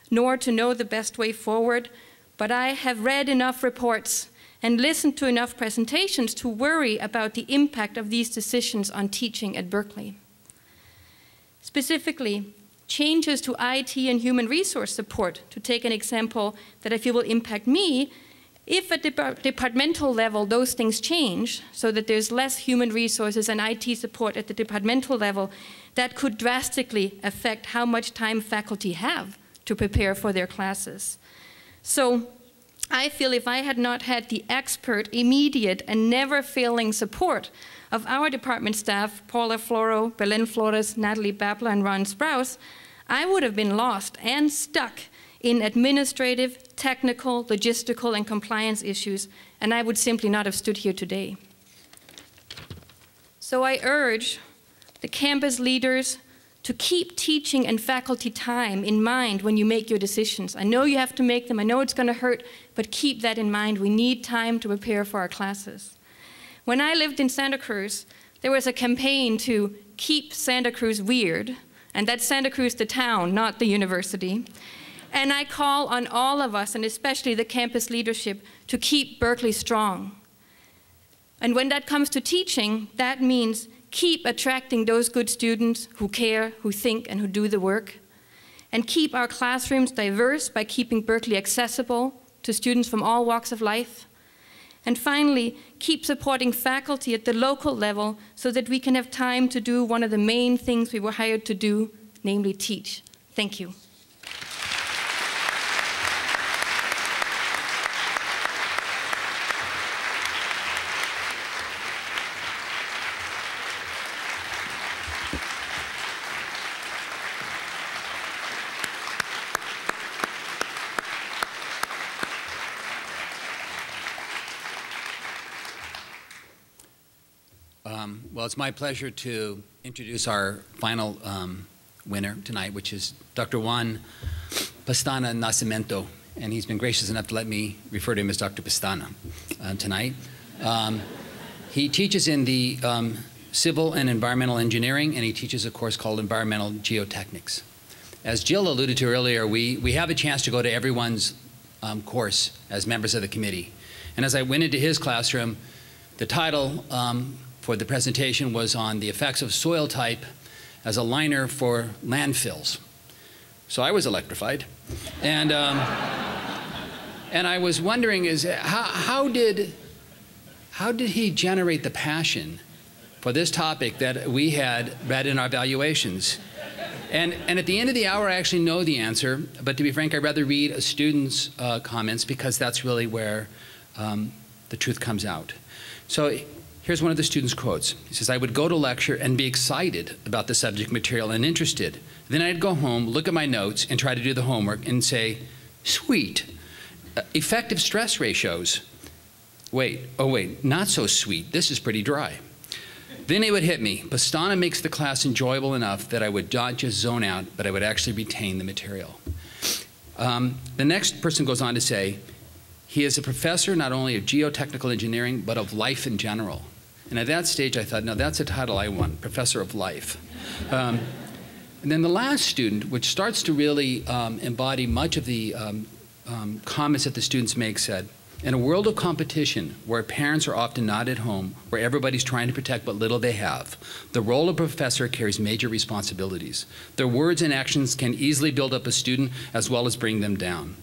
nor to know the best way forward, but I have read enough reports and listened to enough presentations to worry about the impact of these decisions on teaching at Berkeley. Specifically, changes to IT and human resource support, to take an example that I feel will impact me, if at departmental level those things change so that there's less human resources and IT support at the departmental level, that could drastically affect how much time faculty have to prepare for their classes. So I feel if I had not had the expert, immediate, and never-failing support of our department staff, Paula Floro, Belen Flores, Natalie Babler, and Ron Sprouse, I would have been lost and stuck in administrative, technical, logistical, and compliance issues, and I would simply not have stood here today. So I urge the campus leaders to keep teaching and faculty time in mind when you make your decisions. I know you have to make them, I know it's going to hurt, but keep that in mind. We need time to prepare for our classes. When I lived in Santa Cruz, there was a campaign to keep Santa Cruz weird, and that's Santa Cruz the town, not the university. And I call on all of us, and especially the campus leadership, to keep Berkeley strong. And when that comes to teaching, that means keep attracting those good students who care, who think, and who do the work. And keep our classrooms diverse by keeping Berkeley accessible to students from all walks of life. And finally, keep supporting faculty at the local level so that we can have time to do one of the main things we were hired to do, namely teach. Thank you. Well, it's my pleasure to introduce our final winner tonight, which is Dr. Juan Pastana Nascimento, and he's been gracious enough to let me refer to him as Dr. Pastana tonight. He teaches in the civil and environmental engineering, and he teaches a course called environmental geotechnics. As Jill alluded to earlier, we have a chance to go to everyone's course as members of the committee. And as I went into his classroom, the title for the presentation was on the effects of soil type as a liner for landfills. So I was electrified. And, and I was wondering, how did he generate the passion for this topic that we had read in our evaluations? And at the end of the hour, I actually know the answer, but to be frank, I'd rather read a student's comments because that's really where the truth comes out. So here's one of the students' quotes. He says, "I would go to lecture and be excited about the subject material and interested. Then I'd go home, look at my notes, and try to do the homework and say, sweet, effective stress ratios. Wait, oh wait, not so sweet, this is pretty dry. Then it would hit me. Pastana makes the class enjoyable enough that I would not just zone out, but I would actually retain the material." The next person goes on to say, "He is a professor not only of geotechnical engineering, but of life in general." And at that stage, I thought, no, that's a title I want, Professor of Life. And then the last student, which starts to really embody much of the comments that the students make, said, "In a world of competition, where parents are often not at home, where everybody's trying to protect what little they have, the role of professor carries major responsibilities. Their words and actions can easily build up a student as well as bring them down.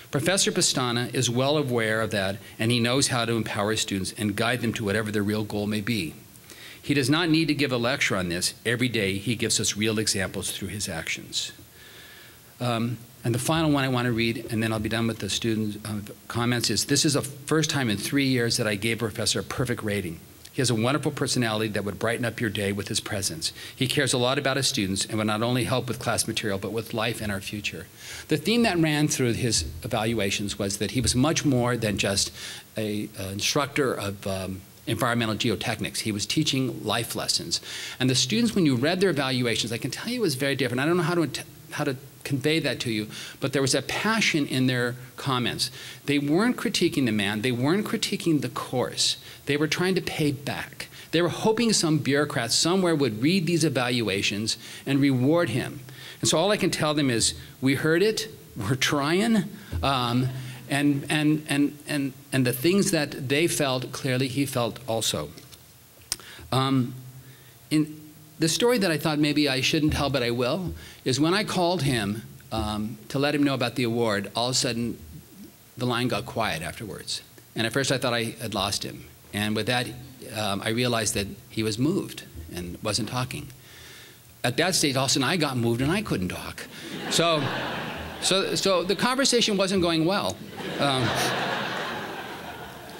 Professor Pastana is well aware of that, and he knows how to empower students and guide them to whatever their real goal may be. He does not need to give a lecture on this. Every day, he gives us real examples through his actions." And the final one I want to read, and then I'll be done with the students' comments, is, "This is the first time in 3 years that I gave a professor a perfect rating. He has a wonderful personality that would brighten up your day with his presence. He cares a lot about his students and would not only help with class material, but with life and our future." The theme that ran through his evaluations was that he was much more than just an instructor of environmental geotechnics. He was teaching life lessons. And the students, when you read their evaluations, I can tell you it was very different. I don't know how to convey that to you, but there was a passion in their comments. They weren't critiquing the man. They weren't critiquing the course. They were trying to pay back. They were hoping some bureaucrat somewhere would read these evaluations and reward him. And so all I can tell them is, we heard it, we're trying, and the things that they felt, clearly he felt also. In the story that I thought maybe I shouldn't tell, but I will, is when I called him to let him know about the award, all of a sudden the line got quiet afterwards. And at first I thought I had lost him. And with that, I realized that he was moved and wasn't talking. At that stage, all of a sudden I got moved and I couldn't talk. So the conversation wasn't going well.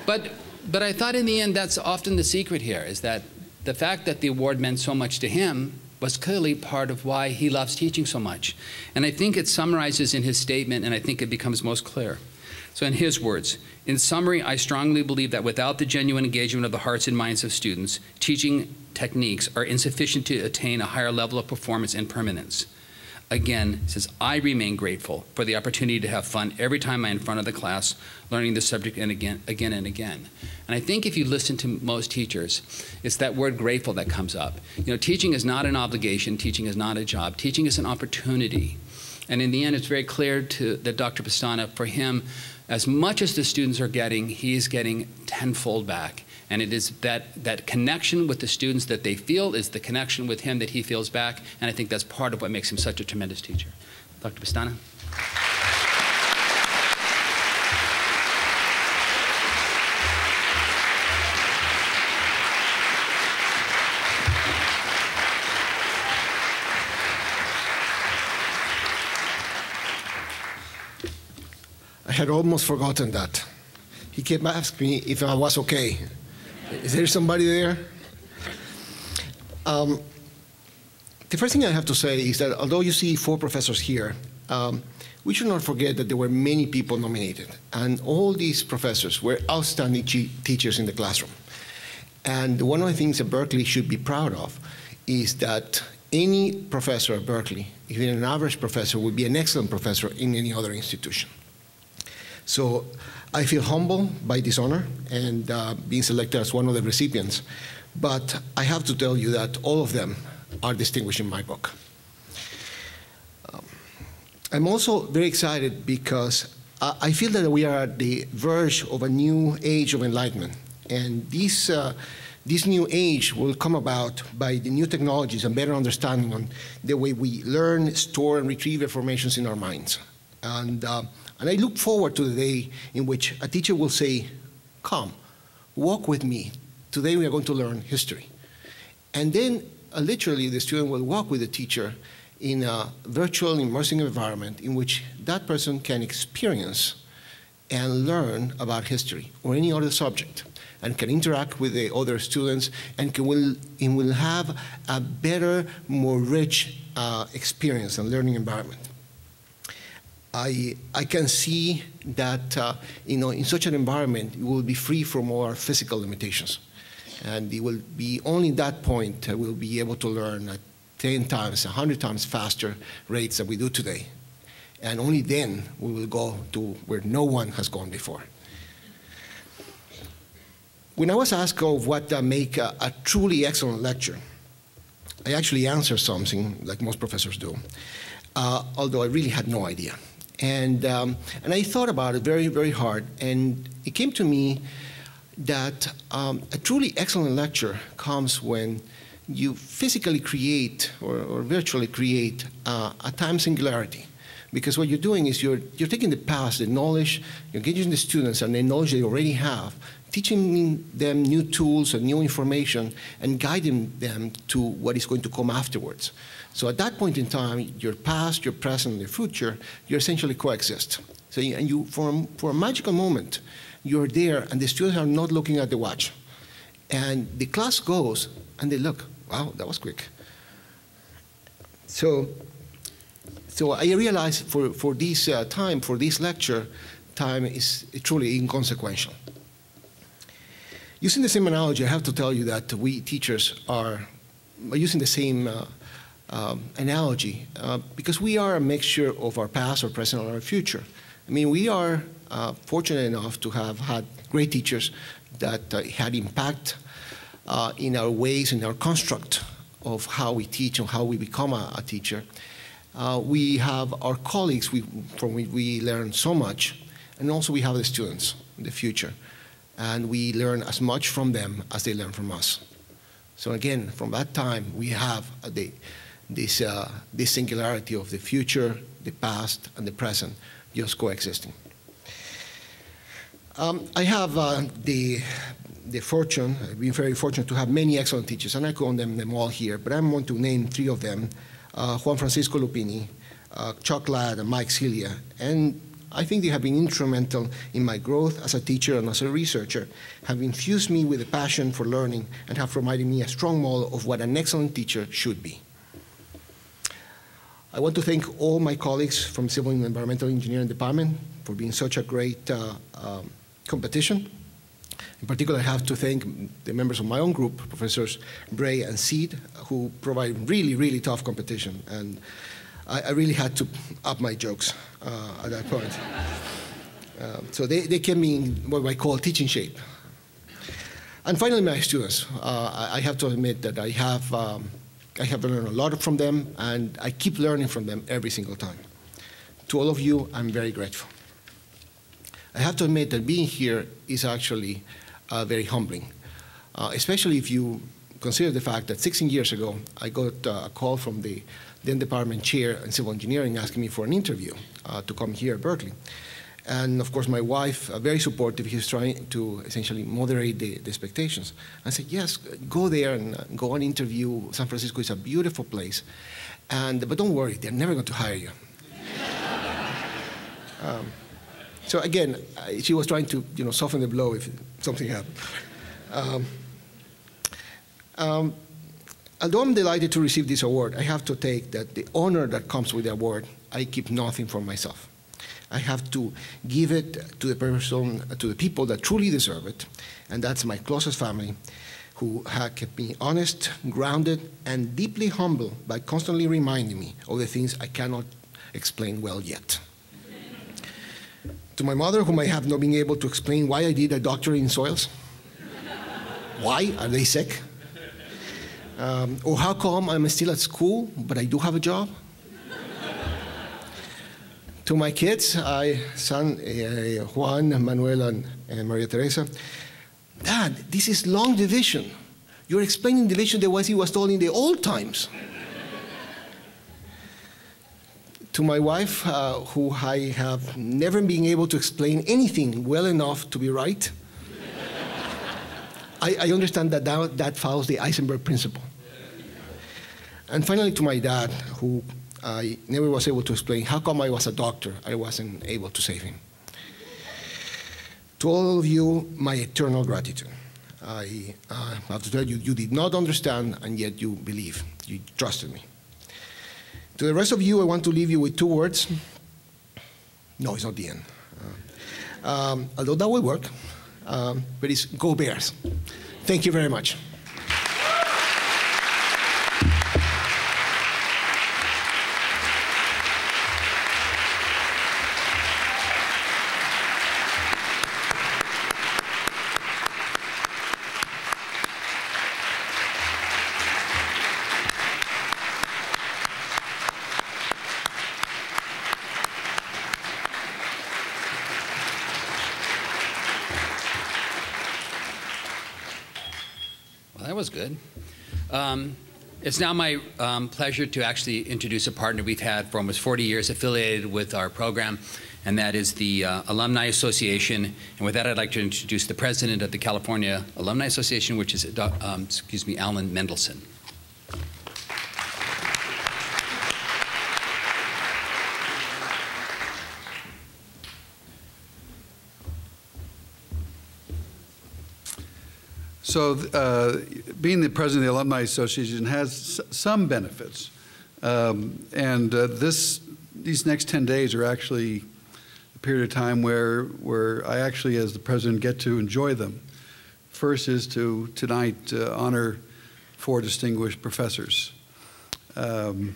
But I thought in the end that's often the secret here, is that the fact that the award meant so much to him was clearly part of why he loves teaching so much. And I think it summarizes in his statement, and I think it becomes most clear. So in his words, "In summary, I strongly believe that without the genuine engagement of the hearts and minds of students, teaching techniques are insufficient to attain a higher level of performance and permanence. Again," says, "I remain grateful for the opportunity to have fun every time I'm in front of the class, learning the subject and again and again." And I think if you listen to most teachers, it's that word grateful that comes up. You know, teaching is not an obligation, teaching is not a job, teaching is an opportunity. And in the end, it's very clear that Dr. Pastana, for him, as much as the students are getting, he is getting tenfold back. And it is that connection with the students that they feel is the connection with him that he feels back. And I think that's part of what makes him such a tremendous teacher. Dr. Pastana. I had almost forgotten that. He kept asking me if I was okay. Is there somebody there? The first thing I have to say is that although you see 4 professors here, we should not forget that there were many people nominated, and all these professors were outstanding teachers in the classroom. And one of the things that Berkeley should be proud of is that any professor at Berkeley, even an average professor, would be an excellent professor in any other institution. So I feel humbled by this honor and being selected as one of the recipients. But I have to tell you that all of them are distinguished in my book. I'm also very excited because I feel that we are at the verge of a new age of enlightenment. And this new age will come about by the new technologies and better understanding on the way we learn, store, and retrieve information in our minds. And I look forward to the day in which a teacher will say, "Come, walk with me. Today we are going to learn history." And then literally the student will walk with the teacher in a virtual immersive environment in which that person can experience and learn about history or any other subject, and can interact with the other students, and will have a better, more rich experience and learning environment. I can see that in such an environment, you will be free from all our physical limitations. And it will be only at that point that we'll be able to learn at 10 times, 100 times faster rates than we do today. And only then we will go to where no one has gone before. When I was asked of what make a truly excellent lecture, I actually answered something like most professors do, although I really had no idea. And I thought about it very, very hard, and it came to me that a truly excellent lecture comes when you physically create or virtually create a time singularity. Because what you're doing is you're taking the past, the knowledge, you're engaging the students and the knowledge they already have, teaching them new tools and new information, and guiding them to what is going to come afterwards. So at that point in time, your past, your present, and your future, you essentially coexist. So for a magical moment, you're there, and the students are not looking at the watch. And the class goes, and they look, wow, that was quick. So I realized for this time, for this lecture, time is truly inconsequential. Using the same analogy, I have to tell you that we teachers are using the same analogy because we are a mixture of our past, our present, and our future. I mean, we are fortunate enough to have had great teachers that had impact in our ways, in our construct of how we teach and how we become a teacher. We have our colleagues from which we learn so much, and also we have the students in the future. And we learn as much from them as they learn from us. So again, from that time, we have this singularity of the future, the past, and the present just coexisting. I have the fortune, I've been very fortunate to have many excellent teachers, and I could name them all here, but I'm going to name 3 of them, Juan Francisco Lupini, Chuck Ladd, and Mike Celia. And I think they have been instrumental in my growth as a teacher and as a researcher, have infused me with a passion for learning, and have provided me a strong model of what an excellent teacher should be. I want to thank all my colleagues from Civil and Environmental Engineering Department for being such a great competition. In particular, I have to thank the members of my own group, Professors Bray and Seed, who provide really, really tough competition. And I really had to up my jokes at that point. So they kept me in what I call teaching shape. And finally, my students. I have to admit that I have learned a lot from them, and I keep learning from them every single time. To all of you, I'm very grateful. I have to admit that being here is actually very humbling, especially if you consider the fact that 16 years ago, I got a call from the then department chair in civil engineering asking me for an interview to come here at Berkeley. And of course, my wife, very supportive, he was trying to essentially moderate the expectations. I said, yes, go there and go on interview. San Francisco is a beautiful place. But don't worry, they're never going to hire you. So again, she was trying to soften the blow if something happened. Although I'm delighted to receive this award, I have to take that the honor that comes with the award, I keep nothing for myself. I have to give it to the people that truly deserve it, and that's my closest family, who had kept me honest, grounded, and deeply humble by constantly reminding me of the things I cannot explain well yet. To my mother, whom I have not been able to explain why I did a doctorate in soils. Why? Are they sick? Or how come I'm still at school, but I do have a job? To my kids, son Juan, Manuel, and Maria Teresa, Dad, this is long division. You're explaining division the way it was told in the old times. To my wife, who I have never been able to explain anything well enough to be right, I understand that follows the Eisenberg principle. And finally, to my dad, who I never was able to explain how come I was a doctor, I wasn't able to save him. To all of you, my eternal gratitude. I have to tell you, you did not understand, and yet you believe. You trusted me. To the rest of you, I want to leave you with 2 words. No, it's not the end. Although that will work, but it's go Bears. Thank you very much. That was good. It's now my pleasure to actually introduce a partner we've had for almost 40 years affiliated with our program, and that is the Alumni Association. And with that, I'd like to introduce the president of the California Alumni Association, which is, Alan Mickelsen. So being the president of the Alumni Association has some benefits. These next 10 days are actually a period of time where I actually, as the president, get to enjoy them. First is to tonight honor 4 distinguished professors. On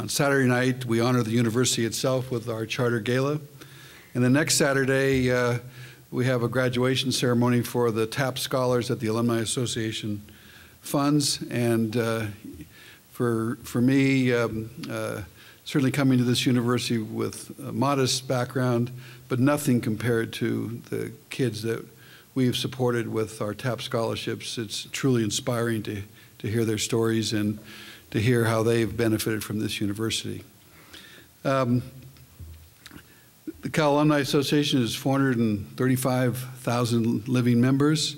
Saturday night, we honor the university itself with our charter gala. And the next Saturday, we have a graduation ceremony for the TAP scholars that the Alumni Association funds. And for me, certainly coming to this university with a modest background, but nothing compared to the kids that we've supported with our TAP scholarships, it's truly inspiring to hear their stories and to hear how they've benefited from this university. The Cal Alumni Association is 435,000 living members.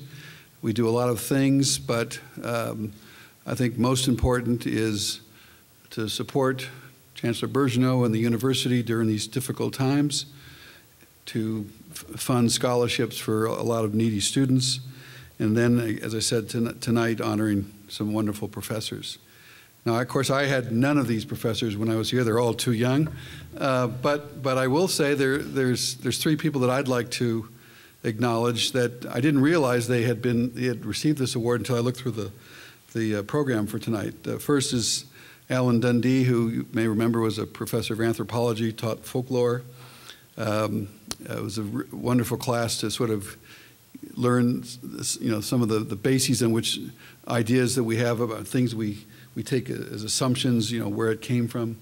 We do a lot of things, but I think most important is to support Chancellor Bergeneau and the university during these difficult times, to fund scholarships for a lot of needy students, and then, as I said tonight, honoring some wonderful professors. Now, of course, I had none of these professors when I was here. They're all too young. But I will say there's 3 people that I'd like to acknowledge that I didn't realize they had received this award until I looked through the program for tonight. First is Alan Dundee, who you may remember was a professor of anthropology, taught folklore. It was a wonderful class to sort of learn, some of the bases on which ideas that we have about things we take as assumptions, where it came from.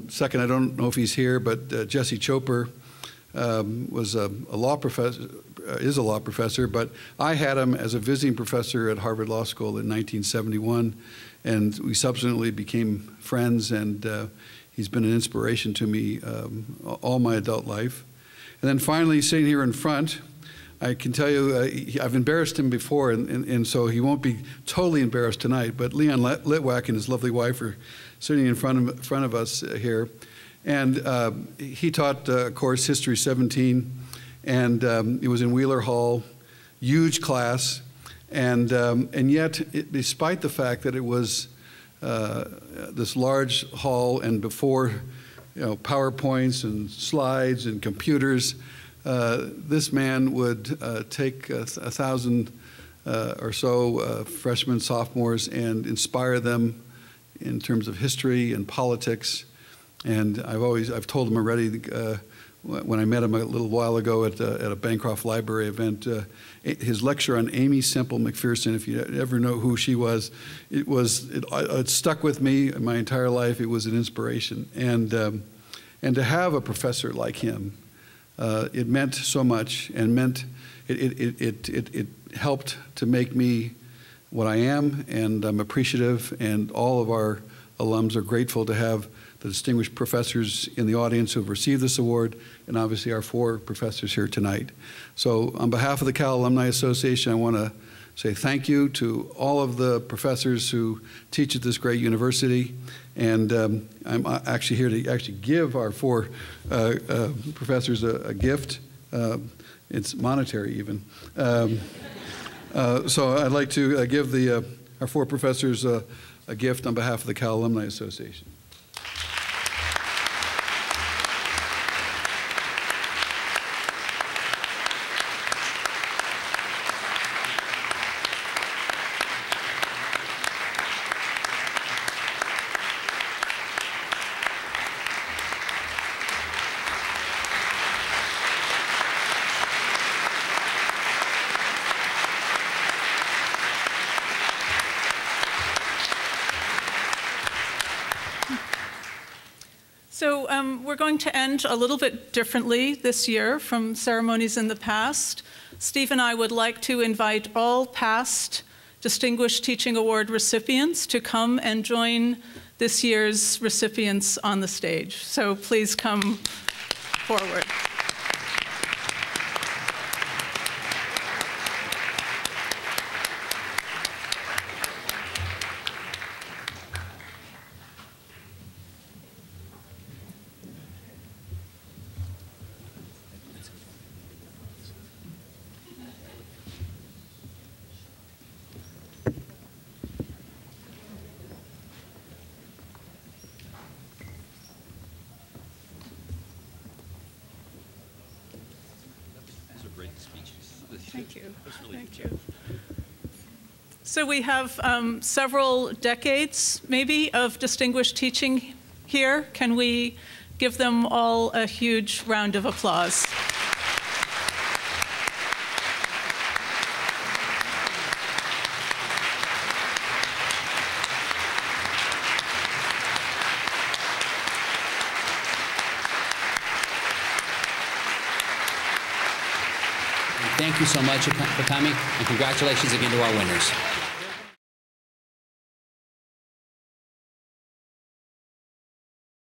Second, I don't know if he's here, but Jesse Choper was a law professor, is a law professor, but I had him as a visiting professor at Harvard Law School in 1971, and we subsequently became friends, and he's been an inspiration to me all my adult life. And then finally, sitting here in front, I can tell you, I've embarrassed him before, and so he won't be totally embarrassed tonight, but Leon Litwack and his lovely wife are sitting in front of us here. And he taught, of course, History 17, and it was in Wheeler Hall, huge class, and yet, despite the fact that it was this large hall and before PowerPoints and slides and computers, this man would take 1,000 or so freshmen, sophomores, and inspire them in terms of history and politics. And I've told them already, when I met him a little while ago at a Bancroft Library event, his lecture on Amy Semple McPherson, if you ever know who she was, it stuck with me my entire life. It was an inspiration. And to have a professor like him, it meant so much, and it helped to make me what I am, and I'm appreciative, and all of our alums are grateful to have the distinguished professors in the audience who have received this award, and obviously our 4 professors here tonight. So on behalf of the Cal Alumni Association, I want to say thank you to all of the professors who teach at this great university, and I'm actually here to actually give our 4 professors a gift. It's monetary even. So I'd like to give our 4 professors a gift on behalf of the Cal Alumni Association. So we're going to end a little bit differently this year from ceremonies in the past. Steve and I would like to invite all past Distinguished Teaching Award recipients to come and join this year's recipients on the stage. So please come forward. Thank you. Thank you. So we have several decades, maybe, of distinguished teaching here. Can we give them all a huge round of applause? Thank you so much for coming, and congratulations again to our winners.